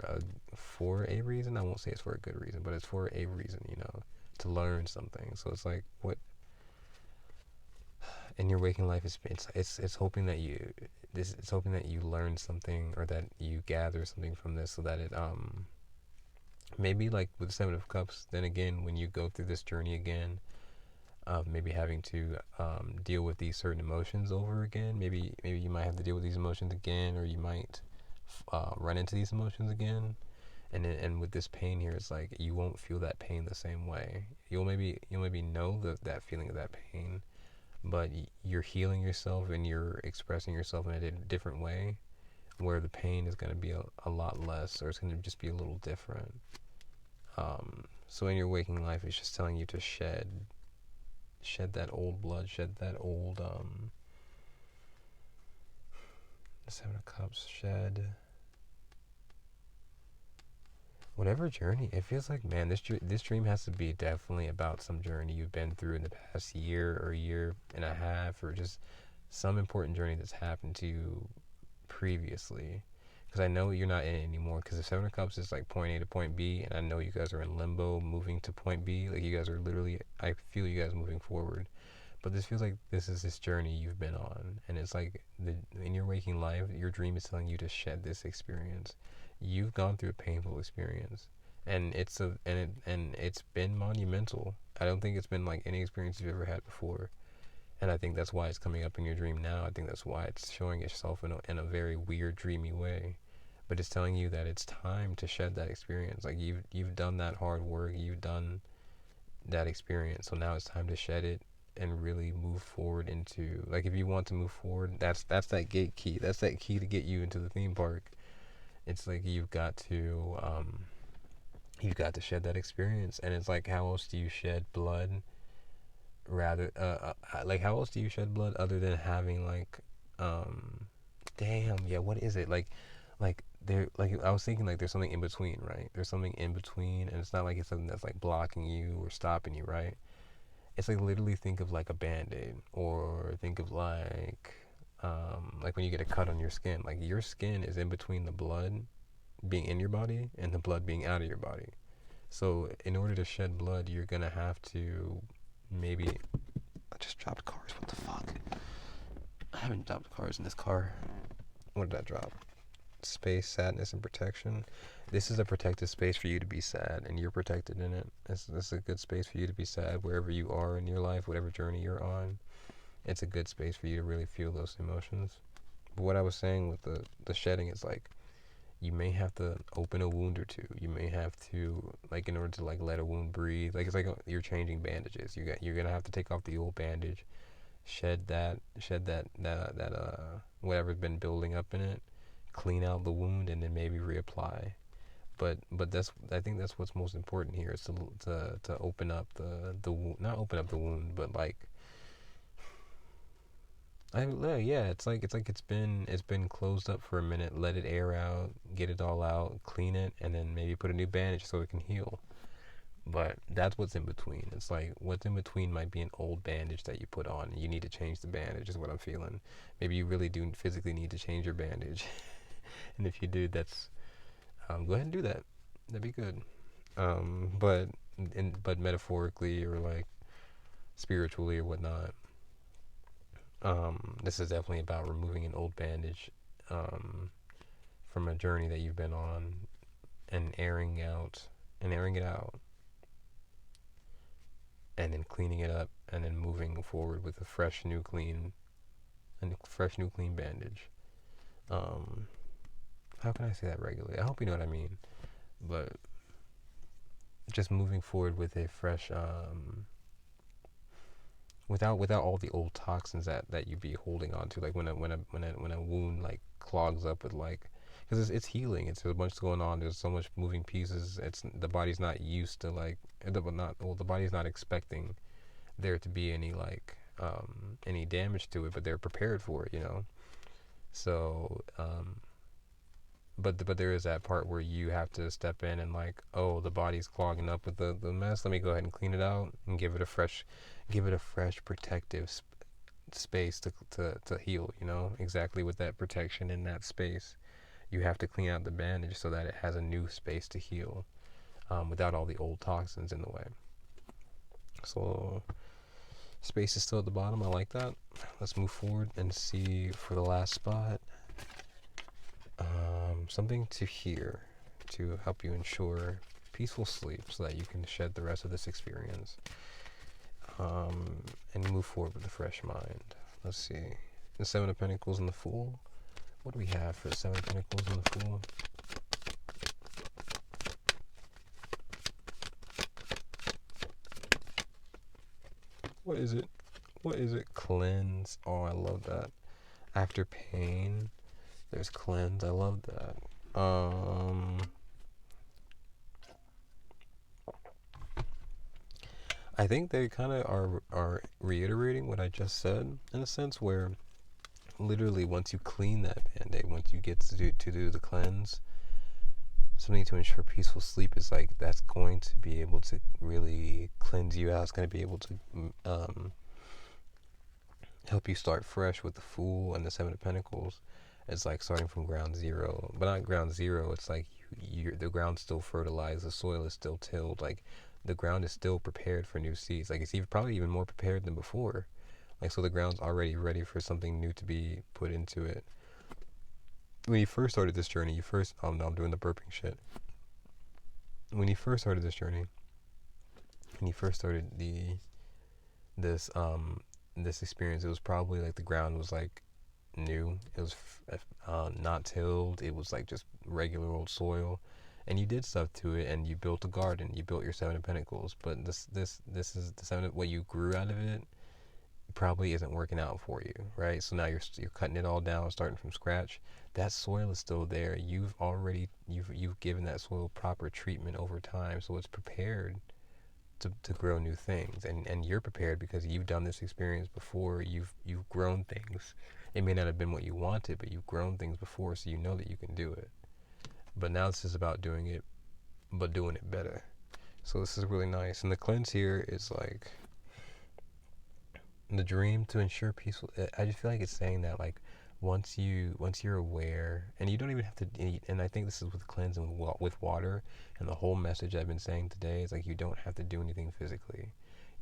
a reason. I won't say it's for a good reason, but it's for a reason, to learn something. So it's like, what in your waking life is, it's hoping that it's hoping that you learn something or that you gather something from this, so that it maybe like with the Seven of Cups, then again when you go through this journey again, maybe having to deal with these certain emotions over again. Maybe you might have to deal with these emotions again, or you might run into these emotions again. And with this pain here, it's like you won't feel that pain the same way. You'll maybe know that feeling of that pain, but you're healing yourself and you're expressing yourself in a different way, where the pain is going to be a lot less, or it's going to just be a little different. So in your waking life, it's just telling you to shed that old blood, shed that old the Seven of Cups, shed whatever journey. It feels like, man, this dream has to be definitely about some journey you've been through in the past year or year and a half, or just some important journey that's happened to you previously. Because I know you're not in it anymore, because the Seven of Cups is like point A to point B, and I know you guys are in limbo moving to point B. Like, you guys are literally, I feel you guys moving forward. But this feels like this is this journey you've been on, and it's like in your waking life, your dream is telling you to shed this experience. You've gone through a painful experience, and it's been monumental. I don't think it's been like any experience you've ever had before, and I think that's why it's coming up in your dream now. I think that's why it's showing itself in a very weird, dreamy way. But it's telling you that it's time to shed that experience. Like, you've done that hard work, you've done that experience, so now it's time to shed it and really move forward into, like, if you want to move forward, that's that gate key. That's that key to get you into the theme park. It's like you've got to shed that experience. And it's like, how else do you shed blood, rather like, how else do you shed blood other than having like damn, yeah, what is it, like there, like, I was thinking, like, there's something in between, right? There's something in between, and it's not like it's something that's like blocking you or stopping you, right? It's like, literally think of like a band-aid, or think of like when you get a cut on your skin. Like, your skin is in between the blood being in your body and the blood being out of your body. So in order to shed blood, you're gonna have to maybe, I just dropped cars. What the fuck? I haven't dropped cars in this car. What did I drop? Space, sadness, and protection. This is a protected space for you to be sad, and you're protected in it. This is a good space for you to be sad wherever you are in your life, whatever journey you're on. It's a good space for you to really feel those emotions. But what I was saying with the shedding is, like, you may have to open a wound or two. You may have to, like, in order to like let a wound breathe. Like, it's like you're changing bandages. You're gonna have to take off the old bandage, shed that whatever's been building up in it, clean out the wound, and then maybe reapply. But I think that's what's most important here, is to open up the wound, not open up the wound, but like, yeah, it's like it's been closed up for a minute. Let it air out, get it all out, clean it, and then maybe put a new bandage so it can heal. But that's what's in between. It's like, what's in between might be an old bandage that you put on, and you need to change the bandage, is what I'm feeling. Maybe you really do physically need to change your bandage. And if you do, that's go ahead and do that. That'd be good. But metaphorically, or like spiritually or whatnot, this is definitely about removing an old bandage from a journey that you've been on, and airing it out, and then cleaning it up, and then moving forward with a fresh new clean bandage. How can I say that regularly? I hope you know what I mean. But just moving forward with a fresh without all the old toxins that you be holding on to, like when a wound like clogs up with like, because it's healing, it's a bunch going on, there's so much moving pieces, it's the body's not used to like the body's not expecting there to be any like any damage to it, but they're prepared for it, you know. So but there is that part where you have to step in and like, oh, the body's clogging up with the mess, let me go ahead and clean it out and give it a fresh protective space to heal, you know, exactly with that protection in that space. You have to clean out the bandage so that it has a new space to heal, without all the old toxins in the way. So space is still at the bottom. I like that. Let's move forward and see for the last spot. Something to hear to help you ensure peaceful sleep so that you can shed the rest of this experience, and move forward with a fresh mind. Let's see. The Seven of Pentacles and the Fool. What do we have for the Seven of Pentacles and the Fool? What is it? What is it? Cleanse. Oh, I love that. After pain, there's cleanse. I love that. I think they kind of are reiterating what I just said in a sense, where literally once you clean that band-aid, once you get to do the cleanse, something to ensure peaceful sleep is like, that's going to be able to really cleanse you out. It's going to be able to help you start fresh with the Fool and the Seven of Pentacles. It's like starting from ground zero, but not ground zero. It's like the ground's still fertilized, the soil is still tilled, like the ground is still prepared for new seeds. Like it's probably even more prepared than before. Like, so the ground's already ready for something new to be put into it. When you first started this journey, oh no, I'm doing the burping shit. When you first started this journey, when you first started this experience, it was probably like the ground was like new. It was not tilled. It was like just regular old soil, and you did stuff to it, and you built a garden. You built your Seven of Pentacles, but this is the seven. What you grew out of it probably isn't working out for you, right? So now you're cutting it all down, starting from scratch. That soil is still there. You've given that soil proper treatment over time, so it's prepared to grow new things, and you're prepared because you've done this experience before. You've grown things. It may not have been what you wanted, but you've grown things before, so you know that you can do it. But now this is about doing it, but doing it better. So this is really nice. And the cleanse here is like the dream to ensure peaceful. I just feel like it's saying that like once you're aware, and you don't even have to eat. And I think this is with cleansing with water. And the whole message I've been saying today is like, you don't have to do anything physically.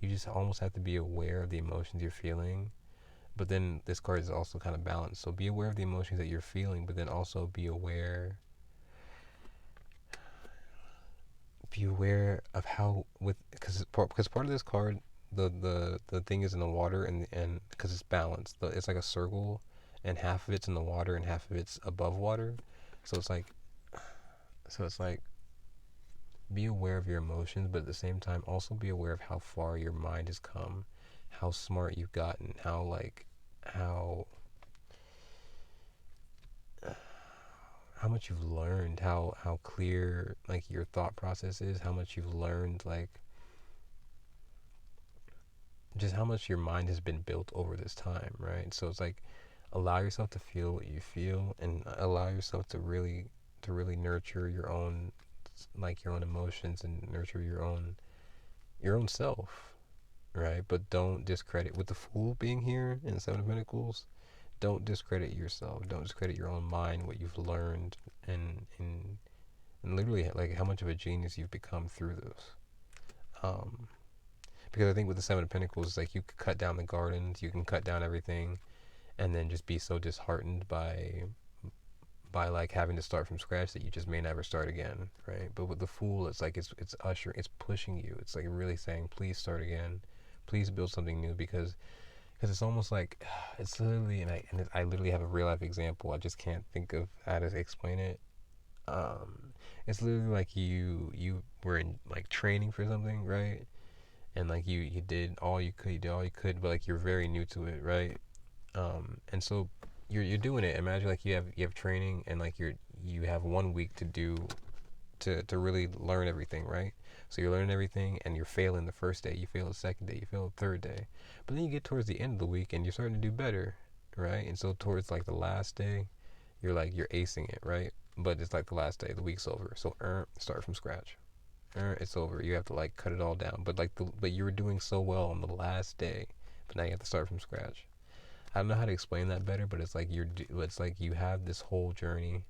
You just almost have to be aware of the emotions you're feeling. But then this card is also kind of balanced. So be aware of the emotions that you're feeling, but then also be aware of how, with because part of this card, the thing is in the water, and because it's balanced, it's like a circle, and half of it's in the water and half of it's above water. So it's like be aware of your emotions, but at the same time also be aware of how far your mind has come, how smart you've gotten, how much you've learned, how clear like your thought process is, how much you've learned, like just how much your mind has been built over this time, right? So it's like, allow yourself to feel what you feel, and allow yourself to really nurture your own, like your own emotions, and nurture your own self, right? But don't discredit, with the Fool being here in Seven of Pentacles, don't discredit yourself, don't discredit your own mind, what you've learned, and literally like how much of a genius you've become through this. Because I think with the Seven of Pentacles, it's like you could cut down the gardens, you can cut down everything, and then just be so disheartened by like having to start from scratch that you just may never start again, right? But with the Fool, it's like it's pushing you. It's like really saying, please start again, please build something new, because it's almost like it's literally, and I literally have a real life example. I just can't think of how to explain it. It's literally like you were in like training for something, right? and like you did all you could, but like you're very new to it, right? And so you're doing it. Imagine like you have training, and like you have 1 week to do to really learn everything, right? So you're learning everything, and you're failing the first day, you fail the second day, you fail the third day, but then you get towards the end of the week, and you're starting to do better, right? And so towards like the last day, you're acing it, right? But it's like the last day, the week's over, so start from scratch. It's over. You have to like cut it all down. But but you were doing so well on the last day, but now you have to start from scratch. I don't know how to explain that better, but it's like you have this whole journey,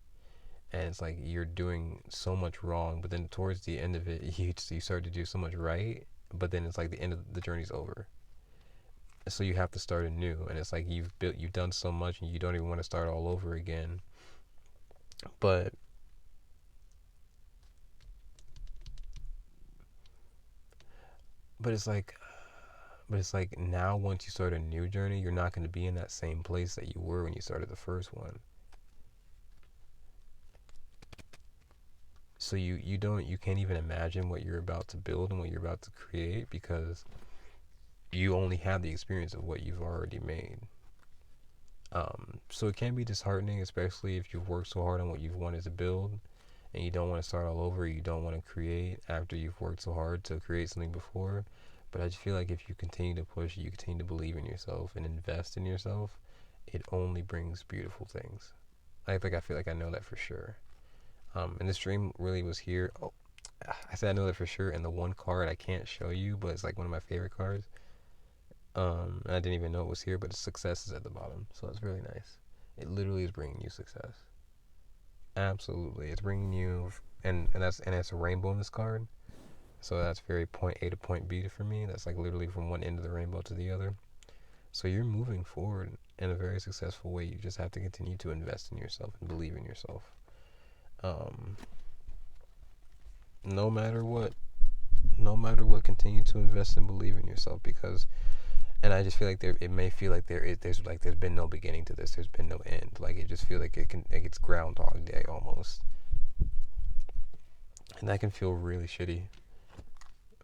and it's like you're doing so much wrong, but then towards the end of it, you start to do so much right, but then it's like the end of the journey's over. So you have to start anew, and it's like you've done so much, and you don't even want to start all over again. But but it's like but it's like now once you start a new journey, you're not going to be in that same place that you were when you started the first one. So you can't even imagine what you're about to build and what you're about to create, because you only have the experience of what you've already made. So it can be disheartening, especially if you've worked so hard on what you've wanted to build, and you don't want to start all over. You don't want to create after you've worked so hard to create something before. But I just feel like if you continue to push, you continue to believe in yourself and invest in yourself, it only brings beautiful things. I feel like I know that for sure. And this dream really was here. Oh, I said I know that for sure. And the one card I can't show you, but it's like one of my favorite cards. And I didn't even know it was here, but success is at the bottom, so that's really nice. It literally is bringing you success. Absolutely, it's bringing you, and it's a rainbow in this card. So that's very point A to point B for me. That's like literally from one end of the rainbow to the other. So you're moving forward in a very successful way. You just have to continue to invest in yourself and believe in yourself. Um, no matter what, continue to invest and believe in yourself, because, and I just feel like it may feel like there's been no beginning to this. There's been no end. Like it just feel like it's Groundhog Day almost, and that can feel really shitty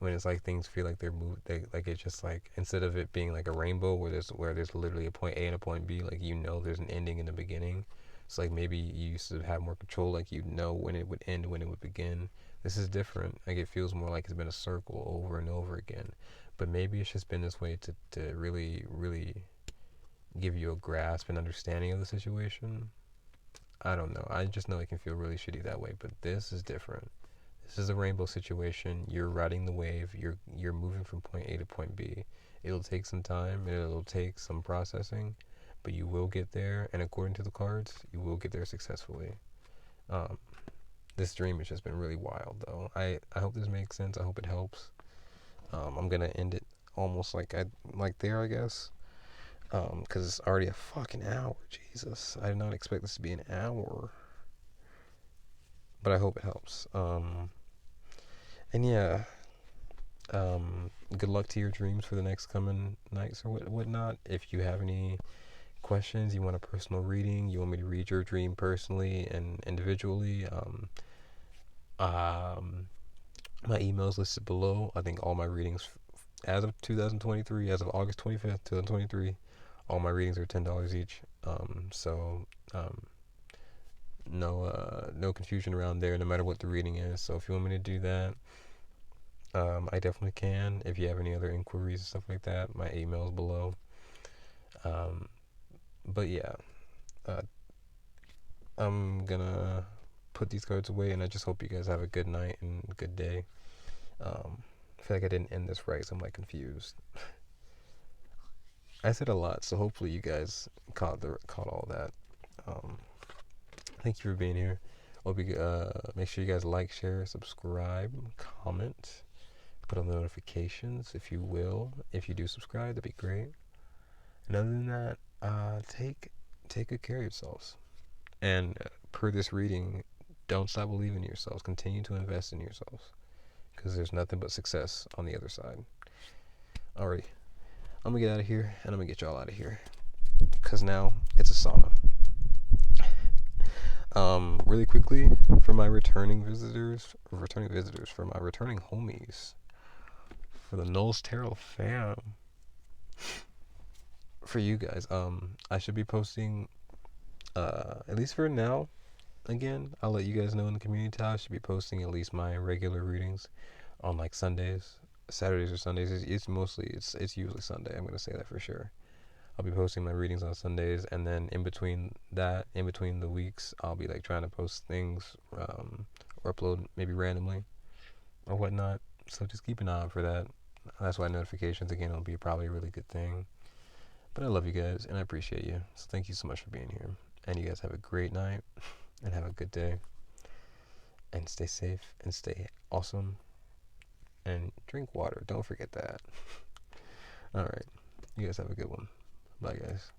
when it's like things feel like they're moved. Like it's just like, instead of it being like a rainbow where there's literally a point A and a point B, like there's an ending and a beginning. It's like maybe you used to have more control, like when it would end, when it would begin. This is different. Like it feels more like it's been a circle over and over again. But maybe it's just been this way to really, really give you a grasp and understanding of the situation. I don't know. I just know it can feel really shitty that way. But this is different. This is a rainbow situation. You're riding the wave. You're moving from point A to point B. It'll take some time. It'll take some processing, but you will get there. And according to the cards, you will get there successfully. This dream has just been really wild, though. I hope this makes sense. I hope it helps. I'm gonna end it almost like there, I guess, because it's already a fucking hour. Jesus, I did not expect this to be an hour, but I hope it helps. And yeah, good luck to your dreams for the next coming nights or whatnot. If you have any questions, you want a personal reading, you want me to read your dream personally and individually, my email is listed below. I think all my readings, as of 2023, as of August 25th, 2023, all my readings are $10 each. No confusion around there, no matter what the reading is. So if you want me to do that, I definitely can. If you have any other inquiries and stuff like that, my email is below. But yeah, I'm gonna put these cards away, and I just hope you guys have a good night and a good day. I feel like I didn't end this right, so I'm like confused. I said a lot, so hopefully you guys caught all that. Thank you for being here. Hope you make sure you guys like, share, subscribe, comment, put on the notifications if you will. If you do subscribe, that'd be great. And other than that, take good care of yourselves. And per this reading, don't stop believing in yourselves. Continue to invest in yourselves, because there's nothing but success on the other side. Alrighty, I'm gonna get out of here, and I'm gonna get y'all out of here, because now it's a sauna. Really quickly, for my returning visitors, for my returning homies, for the Knowles Tarot fam. For you guys, I should be posting, at least for now. Again, I'll let you guys know in the community tab. I should be posting at least my regular readings on like Sundays, Saturdays or Sundays. It's usually Sunday. I'm gonna say that for sure. I'll be posting my readings on Sundays, and then in between the weeks, I'll be like trying to post things, or upload maybe randomly or whatnot. So just keep an eye out for that. That's why notifications again will be probably a really good thing. But I love you guys and I appreciate you. So thank you so much for being here. And you guys have a great night and have a good day. And stay safe and stay awesome. And drink water. Don't forget that. Alright. You guys have a good one. Bye, guys.